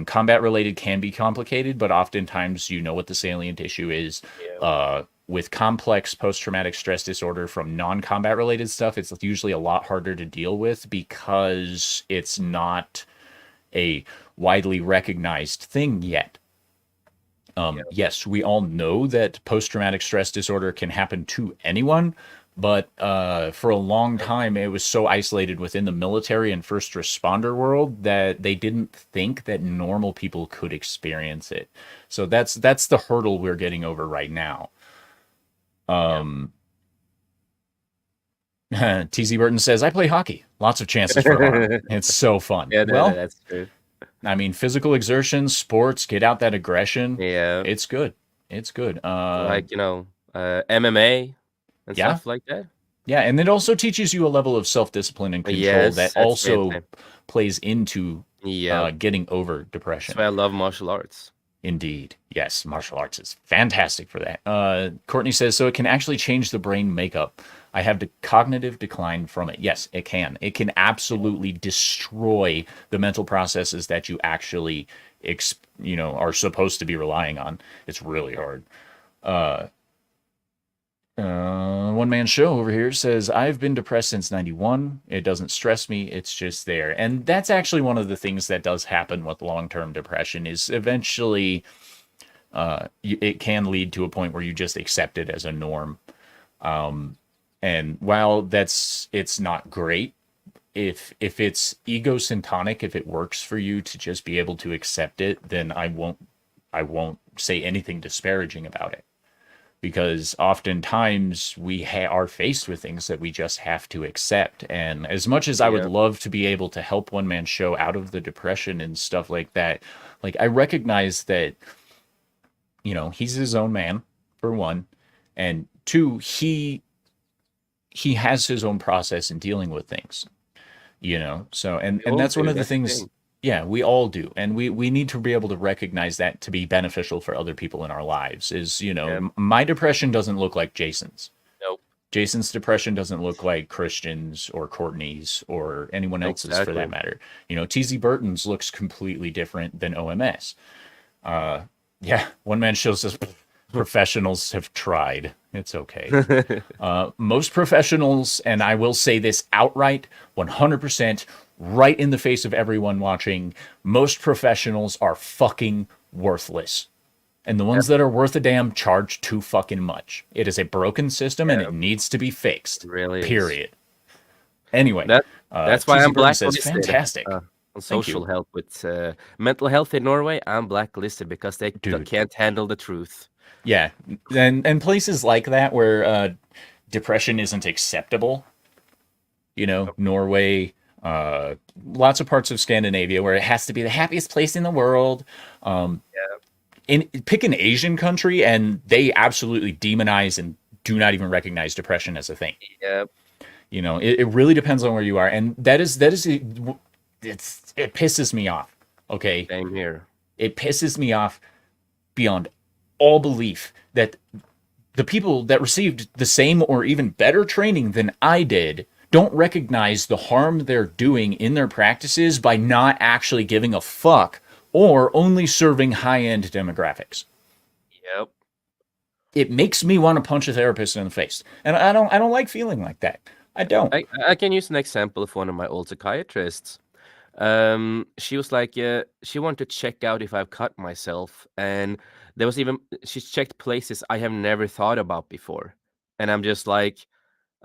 Combat related can be complicated, but oftentimes you know what the salient issue is. Yeah. With complex post traumatic stress disorder from non combat related stuff, it's usually a lot harder to deal with because it's not a widely recognized thing yet. Yeah. Yes, we all know that post traumatic stress disorder can happen to anyone, but for a long time, it was so isolated within the military and first responder world that they didn't think that normal people could experience it. So that's the hurdle we're getting over right now. Yeah. TZ Burton says, I play hockey. Lots of chances for harm. It's so fun. Yeah, Well, that's true. I mean, physical exertion, sports, get out that aggression. Yeah. It's good. It's good. Like, MMA and Yeah. stuff like that. Yeah. And it also teaches you a level of self discipline and control that Yes, at the same also time. plays into Yeah. getting over That's depression. why I love martial arts. Indeed. Yes, martial arts is fantastic for that. Courtney says, so it can actually change the brain makeup. I have the cognitive decline from it. Yes, it can. It can absolutely destroy the mental processes that you actually, are supposed to be relying on. It's really hard. One man show over here says, I've been depressed since 91. It doesn't stress me. It's just there. And that's actually one of the things that does happen with long-term depression is eventually it can lead to a point where you just accept it as a norm. And while it's not great, if it's egocentric, if it works for you to just be able to accept it, then I won't say anything disparaging about it. Because oftentimes we are faced with things that we just have to accept. And as much as I would Yeah. love to be able to help one man show out of the depression and stuff like that, like I recognize that, he's his own man, for one, and two, he has his own process in dealing with things, so and We and all that's one do, of the that's the things. thing. Yeah, we all do, and we need to be able to recognize that to be beneficial for other people in our lives is, Yeah. my depression doesn't look like Nope. Jason's depression doesn't look like Christian's or Courtney's or anyone else's for that Exactly. matter. TZ Burton's looks completely different than OMS. Yeah, one man shows us professionals have tried. It's okay. Most professionals, and I will say this outright, 100%, right in the face of everyone watching, most professionals are fucking worthless. And the Yep. ones that are worth a damn charge too fucking much. It is a broken system and Yeah, it needs to be fixed. it really is. Period. Anyway, That that's why TZ I'm Burton says, blacklisted fantastic. on Thank social you, help with mental health in Norway. I'm blacklisted because they dude. can't handle the truth. Yeah. And places like that where depression isn't acceptable, Yep. Norway, lots of parts of Scandinavia where it has to be the happiest place in the world. Pick an Asian country and they absolutely demonize and do not even recognize depression as a thing. Yep. It really depends on where you are, and it pisses me off. Okay, Same here. it pisses me off beyond all belief that the people that received the same or even better training than I did don't recognize the harm they're doing in their practices by not actually giving a fuck or only serving high-end demographics. Yep. It makes me want to punch a therapist in the face. And I don't like feeling like that. I don't. I can use an example of one of my old psychiatrists. She was like, she wanted to check out if I've cut myself, and there was even she checked places I have never thought about before, and I'm just like,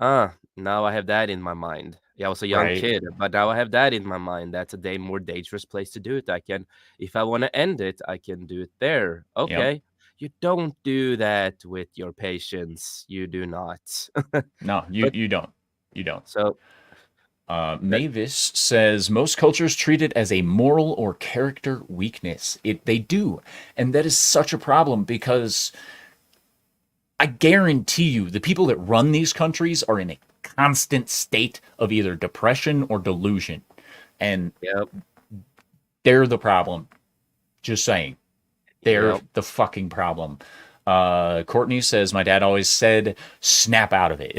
now I have that in my mind, Yeah, I was a young right? kid, but now I have that in my mind. That's a more dangerous place to do it. I can, if I want to end it, I can do it there. Yep. Okay. You don't do that with your patients. You do not. No, you But you don't. You don't. so that, Mavis says most cultures treat it as a moral or character weakness. They do, and that is such a problem because I guarantee you the people that run these countries are in a constant state of either depression or delusion, and yep, they're the problem. Just saying, they're yep, the fucking problem. Courtney says my dad always said, "Snap out of it.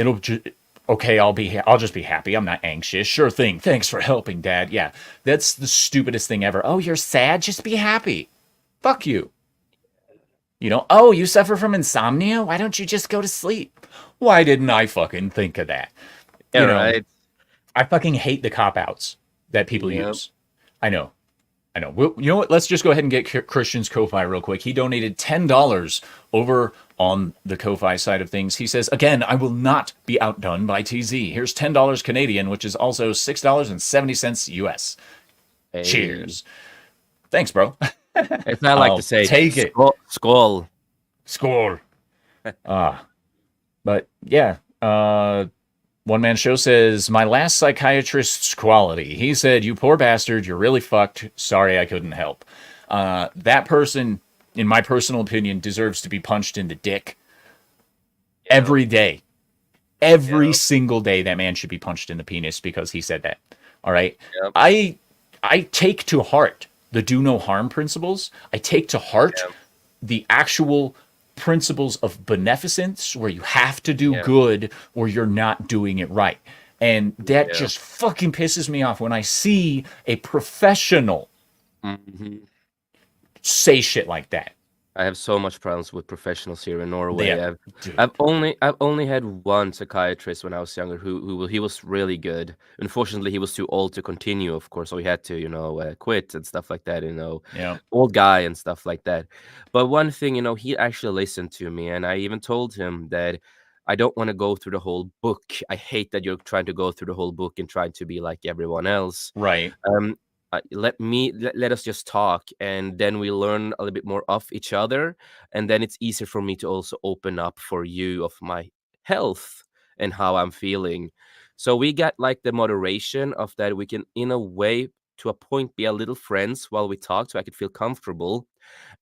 Okay. I'll just be happy. I'm not anxious. Sure thing. Thanks for helping, Dad." Yeah, that's the stupidest thing ever. Oh, you're sad? Just be happy. Fuck you. Oh, you suffer from insomnia? Why don't you just go to sleep? Why didn't I fucking think of that? yeah, You know, right. I fucking hate the cop outs that people Yep, use. I know. I know. Well, you know what? Let's just go ahead and get Christian's Ko-Fi real quick. He donated $10 over on the Ko-Fi side of things. He says, again, I will not be outdone by TZ. Here's $10 Canadian, which is also $6.70 US. hey, Cheers. Thanks, bro. as I like to I'll say, take it. skull. Score. But yeah, One Man Show says, my last psychiatrist's quality. He said, you poor bastard, you're really fucked. Sorry I couldn't help. That person, in my personal opinion, deserves to be punched in the dick Yep, every day. Every yep, single day, that man should be punched in the penis because he said that. All right. yep, I take to heart the do no harm principles. I take to heart yep, the actual principles of beneficence where you have to do yep, good or you're not doing it right. And that yep. just fucking pisses me off when I see a professional Hmm. say shit like that. I have so much problems with professionals here in Norway. Yeah, I've dude. I've only had one psychiatrist when I was younger he was really good. Unfortunately, he was too old to continue, of course, so he had to, quit and stuff like that, Yeah. old guy and stuff like that. But one thing, he actually listened to me, and I even told him that I don't want to go through the whole book. I hate that you're trying to go through the whole book and trying to be like everyone else. Right. um let us just talk, and then we learn a little bit more of each other, and then it's easier for me to also open up for you of my health and how I'm feeling. So we got like the moderation of that. We can, in a way, to a point, be a little friends while we talk, so I could feel comfortable,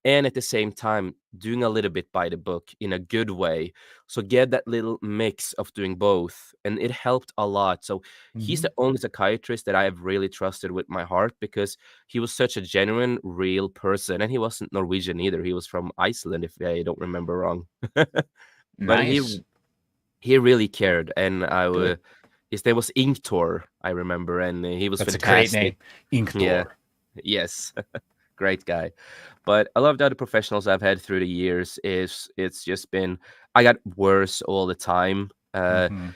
and at the same time doing a little bit by the book in a good way. So get that little mix of doing both, and it helped a lot. So he's Mm-hmm. the only psychiatrist that I have really trusted with my heart, because he was such a genuine, real person, and he wasn't Norwegian either. He was from Iceland, if I don't remember wrong. But Nice. he really cared, and Good. his name was Inktor, I remember, and he was That's a great fantastic. name. Yeah, Inktor. yes. Great guy. But a lot of the other professionals I've had through the years, is it's just been, I got worse all the time. Mm-hmm.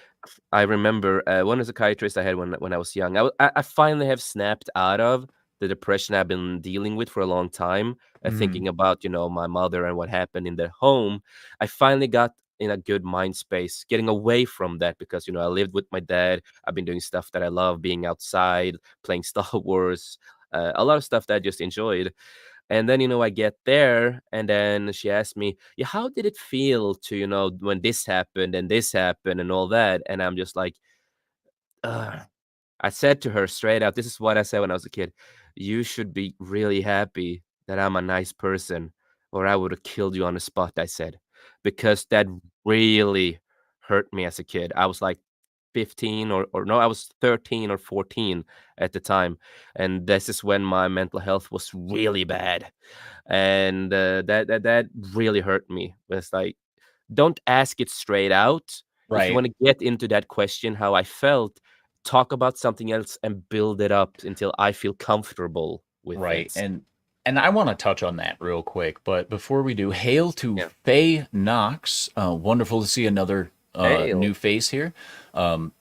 I remember one psychiatrist I had when I was young. I finally have snapped out of the depression I've been dealing with for a long time, Mm-hmm. thinking about, my mother and what happened in their home. I finally got in a good mind space, getting away from that, because I lived with my dad. I've been doing stuff that I love, being outside, playing Star Wars, a lot of stuff that I just enjoyed. And then, I get there, and then she asked me, yeah, how did it feel to, when this happened and all that? And I'm just like, ugh. I said to her straight out, this is what I said when I was a kid: you should be really happy that I'm a nice person, or I would have killed you on the spot, I said, because that really hurt me as a kid. I was like 15, or no, I was 13 or 14 at the time. And this is when my mental health was really bad. And that really hurt me. It's like, don't ask it straight out. If you Right. want to get into that question, how I felt, talk about something else and build it up until I feel comfortable with Right. it. And I want to touch on that real quick, but before we do, hail to Yeah. Faye Knox. Wonderful to see another Hail. new face here.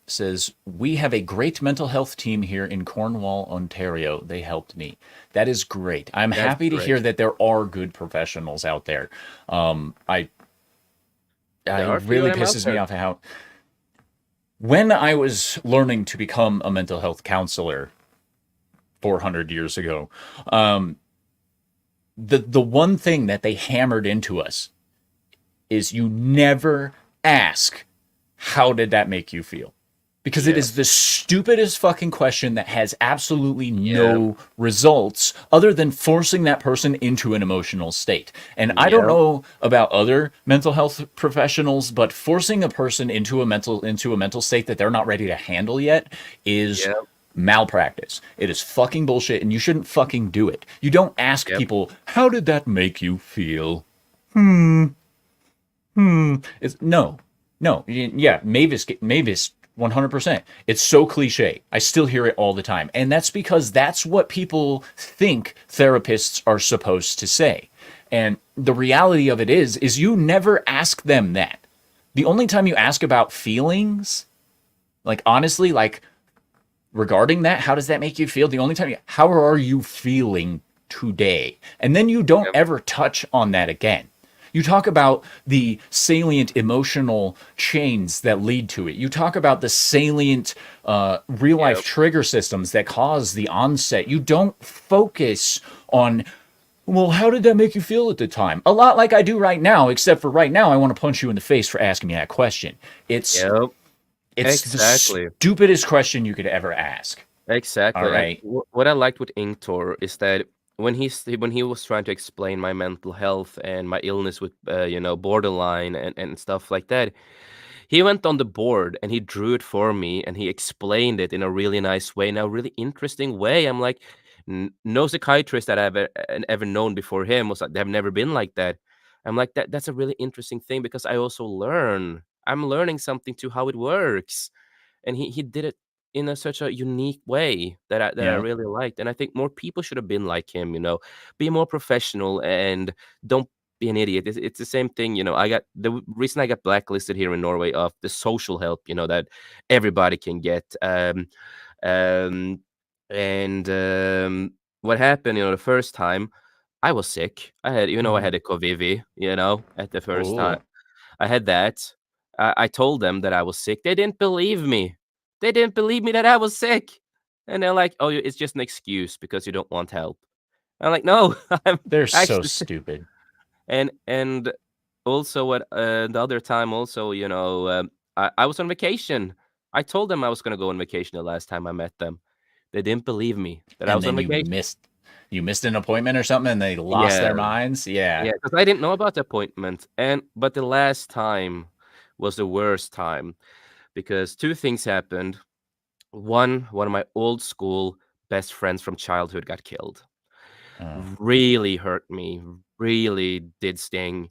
Says we have a great mental health team here in Cornwall, Ontario. They helped me. That is great. I'm That's happy to hear great. that there are good professionals out there. Um, I There it are a few of really them out pisses me there. off how When I was learning to become a mental health counselor 400 years ago, um, the one thing that they hammered into us is you never ask, how did that make you feel? Because it Yeah. is the stupidest fucking question that has absolutely Yeah. no results other than forcing that person into an emotional state. And I don't Yeah. know about other mental health professionals, but forcing a person into a mental state that they're not ready to handle yet is Yeah. malpractice. It is fucking bullshit and you shouldn't fucking do it. You don't ask Yep. people, "How did that make you feel?" It's no, no. Yeah, Mavis, 100%. It's so cliche. I still hear it all the time, and that's because that's what people think therapists are supposed to say. And the reality of it is you never ask them that. The only time you ask about feelings, like honestly, like regarding that, how does that make you feel? The only time how are you feeling today? And then you don't Yep. ever touch on that again. You talk about the salient emotional chains that lead to it. You talk about the salient real life Yep. trigger systems that cause the onset. You don't focus on, well, how did that make you feel at the time? A lot like I do right now, except for right now, I want to punch you in the face for asking me that question. It's Yep. it's the Exactly. stupidest question you could ever ask. All Exactly. And right. what I liked with Ingtor is that when he was trying to explain my mental health and my illness with borderline and stuff like that, he went on the board and he drew it for me and he explained it in a really nice way, in a really interesting way. I'm like, no psychiatrist that I've ever known before him was like, they've never been like that. I'm like, that's a really interesting thing because I also learn. I'm learning something to how it works, and he did it in such a unique way that I Yeah. really liked, and I think more people should have been like him, be more professional and don't be an idiot. It's the same thing, I got the reason I got blacklisted here in Norway of the social help, that everybody can get. Um, and what happened, the first time I was sick. I Mhm. had a COVID, at the first time. Oh, I had that. I told them that I was sick. They didn't believe me. They didn't believe me that I was sick. And they're like, "Oh, it's just an excuse because you don't want help." I'm like, "No, I'm they're so actually." stupid. And also what the other time also, I was on vacation. I told them I was gonna go on vacation the last time I met them. They didn't believe me that I And was on then you vacation. missed an appointment or something and they lost Yeah, their minds. Yeah. yeah, because I didn't know about the appointment, but the last time was the worst time because 2 things happened. One of my old school best friends from childhood got killed. Uh, Really hurt me, really did sting.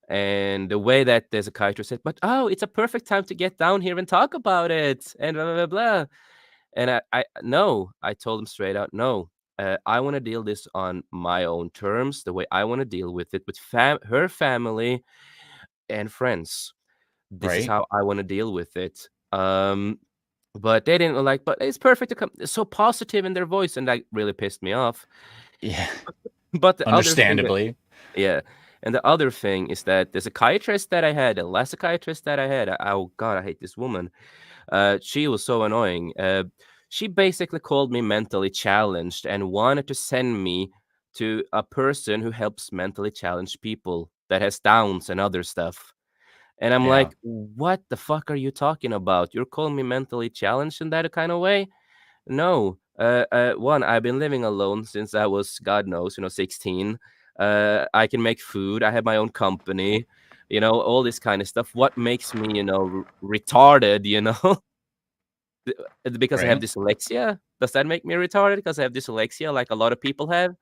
And the way that the psychiatrist said, "But, oh, it's a perfect time to get down here and talk about it," and blah, blah, blah, blah. And I no, I told him straight out, "No, I wanna deal this on my own terms, the way I wanna deal with it, with her family and friends. This is right? how I wanna deal with it." But they didn't like, "But it's perfect to come," so positive in their voice, and that really pissed me off. Yeah. But the other thing that Understandably. yeah, and the other thing is that the psychiatrist that I had, the last psychiatrist that I had, oh god, I hate this woman. She was so annoying. She basically called me mentally challenged and wanted to send me to a person who helps mentally challenged people that has downs and other stuff. And I'm Yeah. like, "What the fuck are you talking about? You're calling me mentally challenged in that kind of way?" No. One, I've been living alone since I was, God knows, 16. I can make food. I have my own company, all this kind of stuff. What makes me, retarded, because I have Right? dyslexia? Does that make me retarded because I have dyslexia like a lot of people have?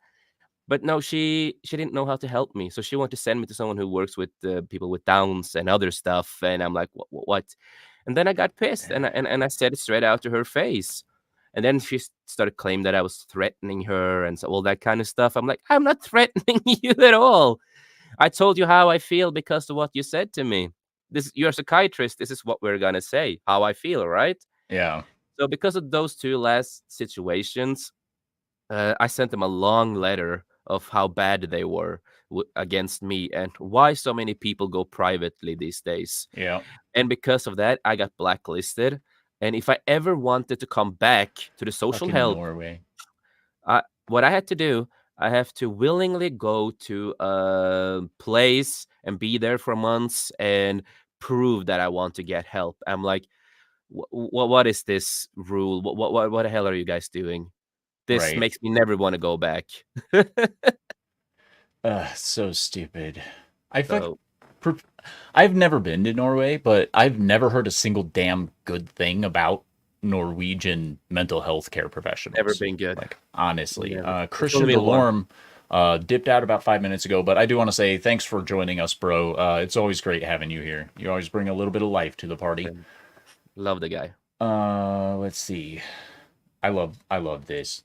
But no, she didn't know how to help me, so she wanted to send me to someone who works with, people with Downs and other stuff, and I'm like, What?" And then I got pissed, and I said it straight out to her face, and then she started claiming that I was threatening her and so all that kinda stuff. I'm like, "I'm not threatening you at all. I told you how I feel because of what you said to me. You're a psychiatrist, this is what we're gonna say, how I feel, right?" Yeah. So because of those 2 last situations, I sent them a long letter of how bad they were against me, and why so many people go privately these days. Yeah. And because of that, I got blacklisted. And if I ever wanted to come back to the social Fucking help, Norway. what I had to do, I have to willingly go to a place and be there for months and prove that I want to get help. I'm like, what is this rule? What the hell are you guys doing? This Right. makes me never want to go back. So stupid. I fuck. So per- I've never been to Norway, but I've never heard a single damn good thing about Norwegian mental health care never professionals. been good. Like honestly, Never. It's only Christian been one. Delorme dipped out about 5 minutes ago, but I do want to say thanks for joining us, bro. It's always great having you here. You always bring a little bit of life to the party. And love the guy. Let's see. I love this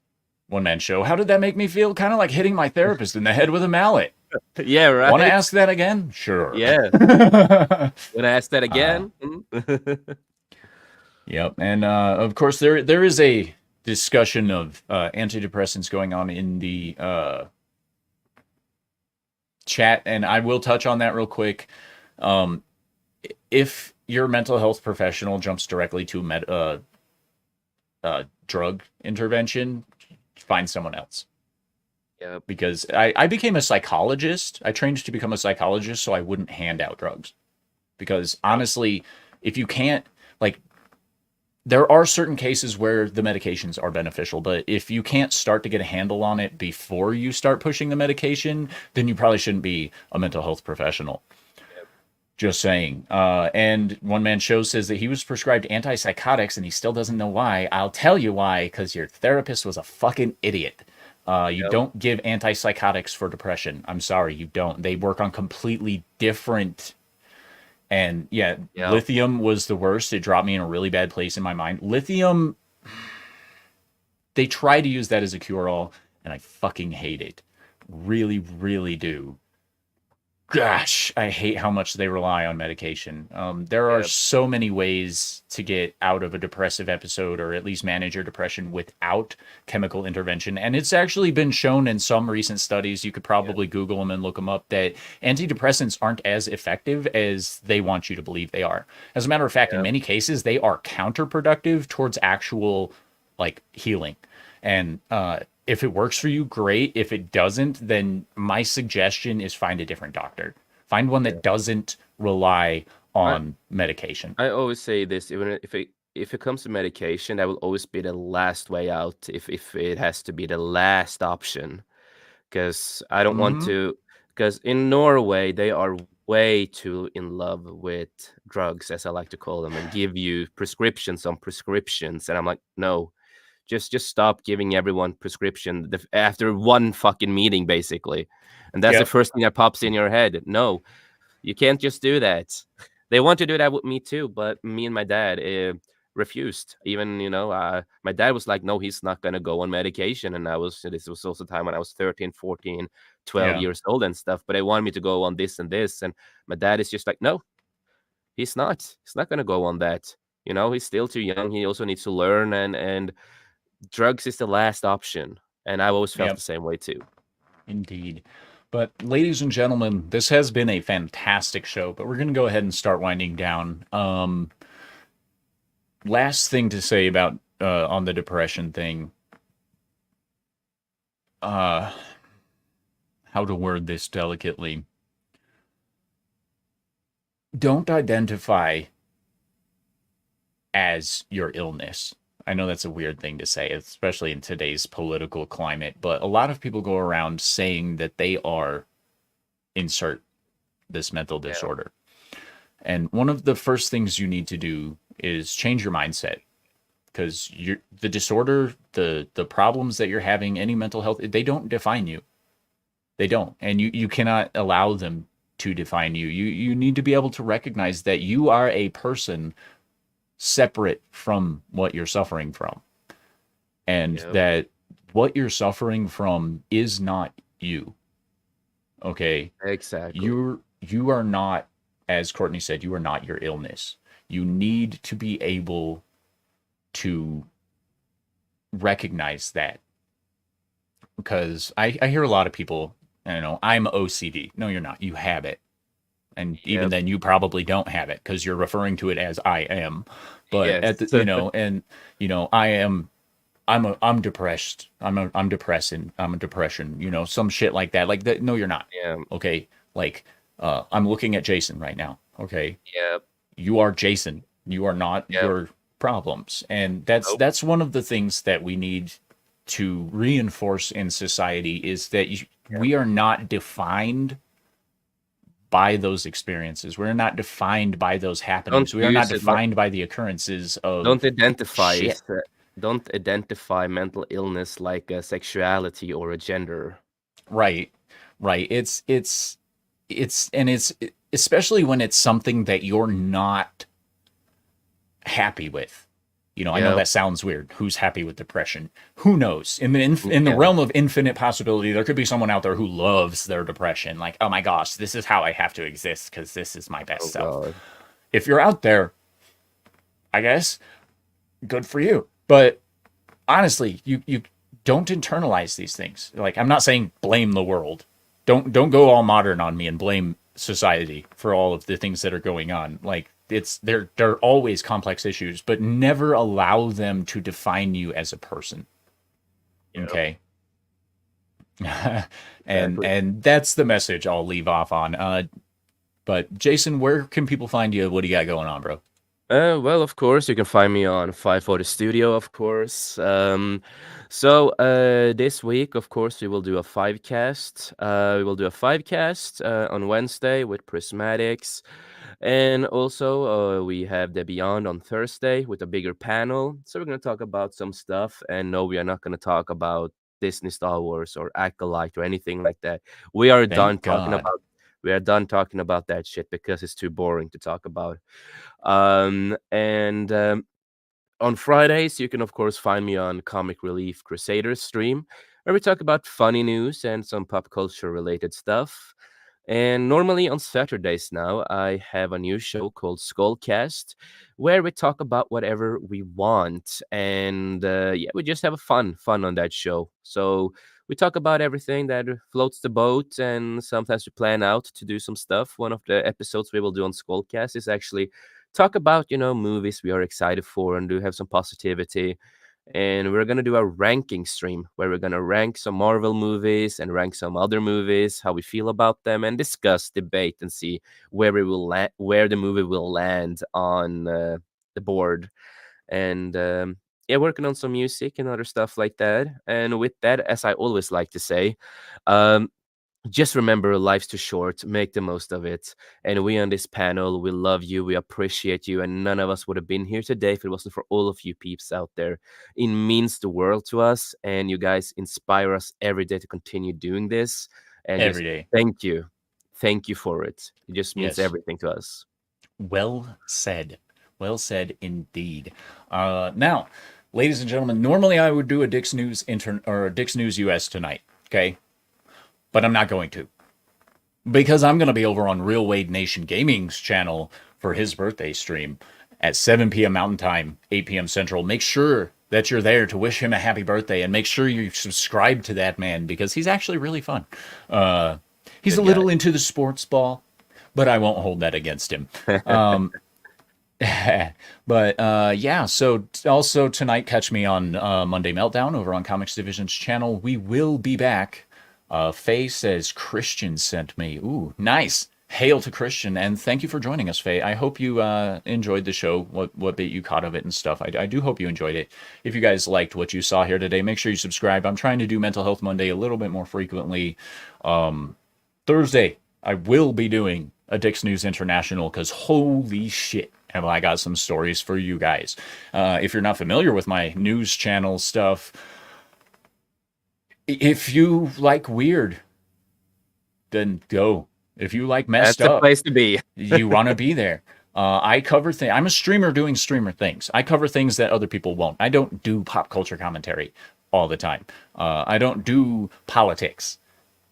one man show. How did that make me feel? Kind of like hitting my therapist in the head with a mallet. Yeah, Want to right. ask that again? Sure. Yeah. Gonna ask that uh, again. Mm. yep. And of course, there is a discussion of antidepressants going on in the chat, and I will touch on that real quick. Um, if your mental health professional jumps directly to drug intervention, find someone else. Yep. Because I became a psychologist. I trained to become a psychologist so I wouldn't hand out drugs. Because honestly, if you can't, like, there are certain cases where the medications are beneficial, but if you can't start to get a handle on it before you start pushing the medication, then you probably shouldn't be a mental health professional. Yep. Just saying. And One Man Show says that he was prescribed antipsychotics and he still doesn't know why. I'll tell you why, because your therapist was a fucking idiot. You Yep. don't give antipsychotics for depression. I'm sorry, you don't. They work on completely different. And yeah, Yep. lithium was the worst. It dropped me in a really bad place in my mind. Lithium, they try to use that as a cure all, and I fucking hate it. Really, really do. Gosh, I hate how much they rely on medication. There are Yep. so many ways to get out of a depressive episode or at least manage your depression without chemical intervention. And it's actually been shown in some recent studies, you could Yep. probably Google them and look them up, that antidepressants aren't as effective as they want you to believe they are. As a matter of fact, in Yep. many cases, they are counterproductive towards actual like healing. And if it works for you, great. If it doesn't, then my suggestion is find a different doctor. Find one that Yep. doesn't rely I on medication. I always say this, even if it comes to medication, that will always be the last way out if it has to be the last option. Because I don't want Mm-hmm. to. Because in Norway, they are way too in love with drugs, as I like to call them, and give you prescriptions on prescriptions. And I'm like, no, just stop giving everyone prescription after one fucking meeting, basically. And that's the Yep. first thing that pops in your head. No, you can't just do that. They want to do that with me too, but me and my dad refused. Even my dad was like, "No, he's not gonna go on medication." And this was also time when I was 13, 14, 12 Yeah. years old and stuff. But they wanted me to go on this and this, and my dad is just like, "No, he's not. He's not gonna go on that. He's still too young. He also needs to learn, and drugs is the last option." And I've always felt Yep. the same way too. Indeed. But ladies and gentlemen, this has been a fantastic show, but we're going to go ahead and start winding down. Last thing to say about on the depression thing. Uh how to word this delicately. Don't identify as your illness. I know that's a weird thing to say, especially in today's political climate, but a lot of people go around saying that they are insert this mental Yeah, disorder. And one of the first things you need to do is change your mindset because the disorder, the problems that you're having, any mental health, they don't define you. They don't. And you cannot allow them to define you. You need to be able to recognize that you are a person separate from what you're suffering from, and yeah, that what you're suffering from is not you. Okay? exactly. You are not, as Courtney said, you are not your illness. You need to be able to recognize that because I hear a lot of people, I'm OCD. No, you're not. You have it. And even Yep. then, you probably don't have it because you're referring to it as I am. But Yes. I am. I'm depressed. I'm depressing. I'm a depression. Some shit like that. Like that. No, you're not. Yeah. Okay. Like, I'm looking at Jason right now. Okay. Yep. You are Jason. You are not Yep. your problems. And that's Nope. that's one of the things that we need to reinforce in society is that Yep. we are not defined by those experiences. We're not defined by those Don't happenings. We are not use it. defined by the occurrences Don't of identify shit. it. Don't identify mental illness like a sexuality or a gender. Right. Right. It's especially when it's something that you're not happy with. I know Yep. that sounds weird. Who's happy with depression? Who knows? In the Yeah. realm of infinite possibility, there could be someone out there who loves their depression. Like, oh my gosh, this is how I have to exist because this is my best Oh self. God. If you're out there, I guess good for you. But honestly, you don't internalize these things. Like, I'm not saying blame the world. Don't go all modern on me and blame society for all of the things that are going on. Like, they're always complex issues, but never allow them to define you as a person. Yep. Okay. and Exactly. and that's the message I'll leave off on. But Jason, where can people find you? What do you got going on, bro? Well, of course, you can find me on 540 Studio, of course. This week, of course, we will do a five cast. We will do a five cast on Wednesday with Prismatics. And also, we have the Beyond on Thursday with a bigger panel. So, we're going to talk about some stuff. And no, we are not going to talk about Disney Star Wars or Acolyte or anything like that. We are done Thank talking God. about. We are done talking about that shit because it's too boring to talk about. And On Fridays, you can of course find me on Comic Relief Crusaders stream, where we talk about funny news and some pop culture related stuff. And normally on Saturdays now, I have a new show called Skullcast, where we talk about whatever we want, and yeah, we just have a fun on that show. So we talk about everything that floats the boat, and sometimes we plan out to do some stuff. One of the episodes we will do on Skullcast is actually talk about movies we are excited for and do have some positivity, and we're going to do a ranking stream where we're going to rank some Marvel movies and rank some other movies, how we feel about them, and discuss, debate, and see where we will where the movie will land on the board. And yeah, working on some music and other stuff like that. And with that, as I always like to say, um, just remember life's too short, make the most of it. And we on this panel, we love you, we appreciate you, and none of us would have been here today if it wasn't for all of you peeps out there. It means the world to us, and you guys inspire us every day to continue doing this. And Every just day. thank you. Thank you for it. It just means Yes. everything to us. Well said. Well said indeed. Now, ladies and gentlemen, normally I would do a Dick's News or a Dick's News US tonight, okay? But I'm not going to because I'm going to be over on Real Wade Nation Gaming's channel for his birthday stream at 7 p.m. Mountain Time, 8 p.m. Central. Make sure that you're there to wish him a happy birthday and make sure you subscribe to that man because he's actually really fun. He's a Good guy. little into the sports ball, but I won't hold that against him. But yeah, so also tonight, catch me on Monday Meltdown over on Comics Division's channel. We will be back. Faye says Christian sent me. Ooh, nice. Hail to Christian, and thank you for joining us, Faye. I hope you enjoyed the show, what bit you caught of it and stuff. I do hope you enjoyed it. If you guys liked what you saw here today, make sure you subscribe. I'm trying to do Mental Health Monday a little bit more frequently. Thursday, I will be doing a Dick's News International because holy shit, have I got some stories for you guys. If you're not familiar with my news channel stuff, if you like weird, then go. If you like That's messed the up, place to be. you want to be there. I cover things. I'm a streamer doing streamer things. I cover things that other people won't. I don't do pop culture commentary all the time. I don't do politics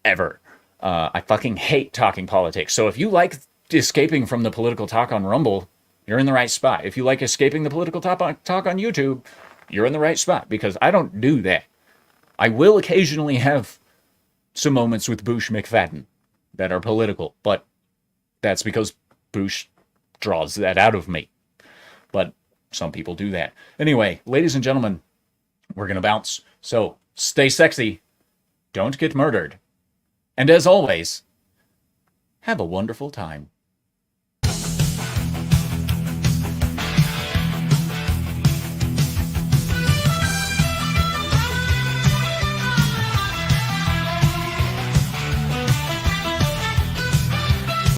ever. I fucking hate talking politics. So if you like escaping from the political talk on Rumble, you're in the right spot. If you like escaping the political talk on YouTube, you're in the right spot because I don't do that. I will occasionally have some moments with Bush McFadden that are political, but that's because Bush draws that out of me. But some people do that. Anyway, ladies and gentlemen, we're going to bounce. So stay sexy. Don't get murdered. And as always, have a wonderful time.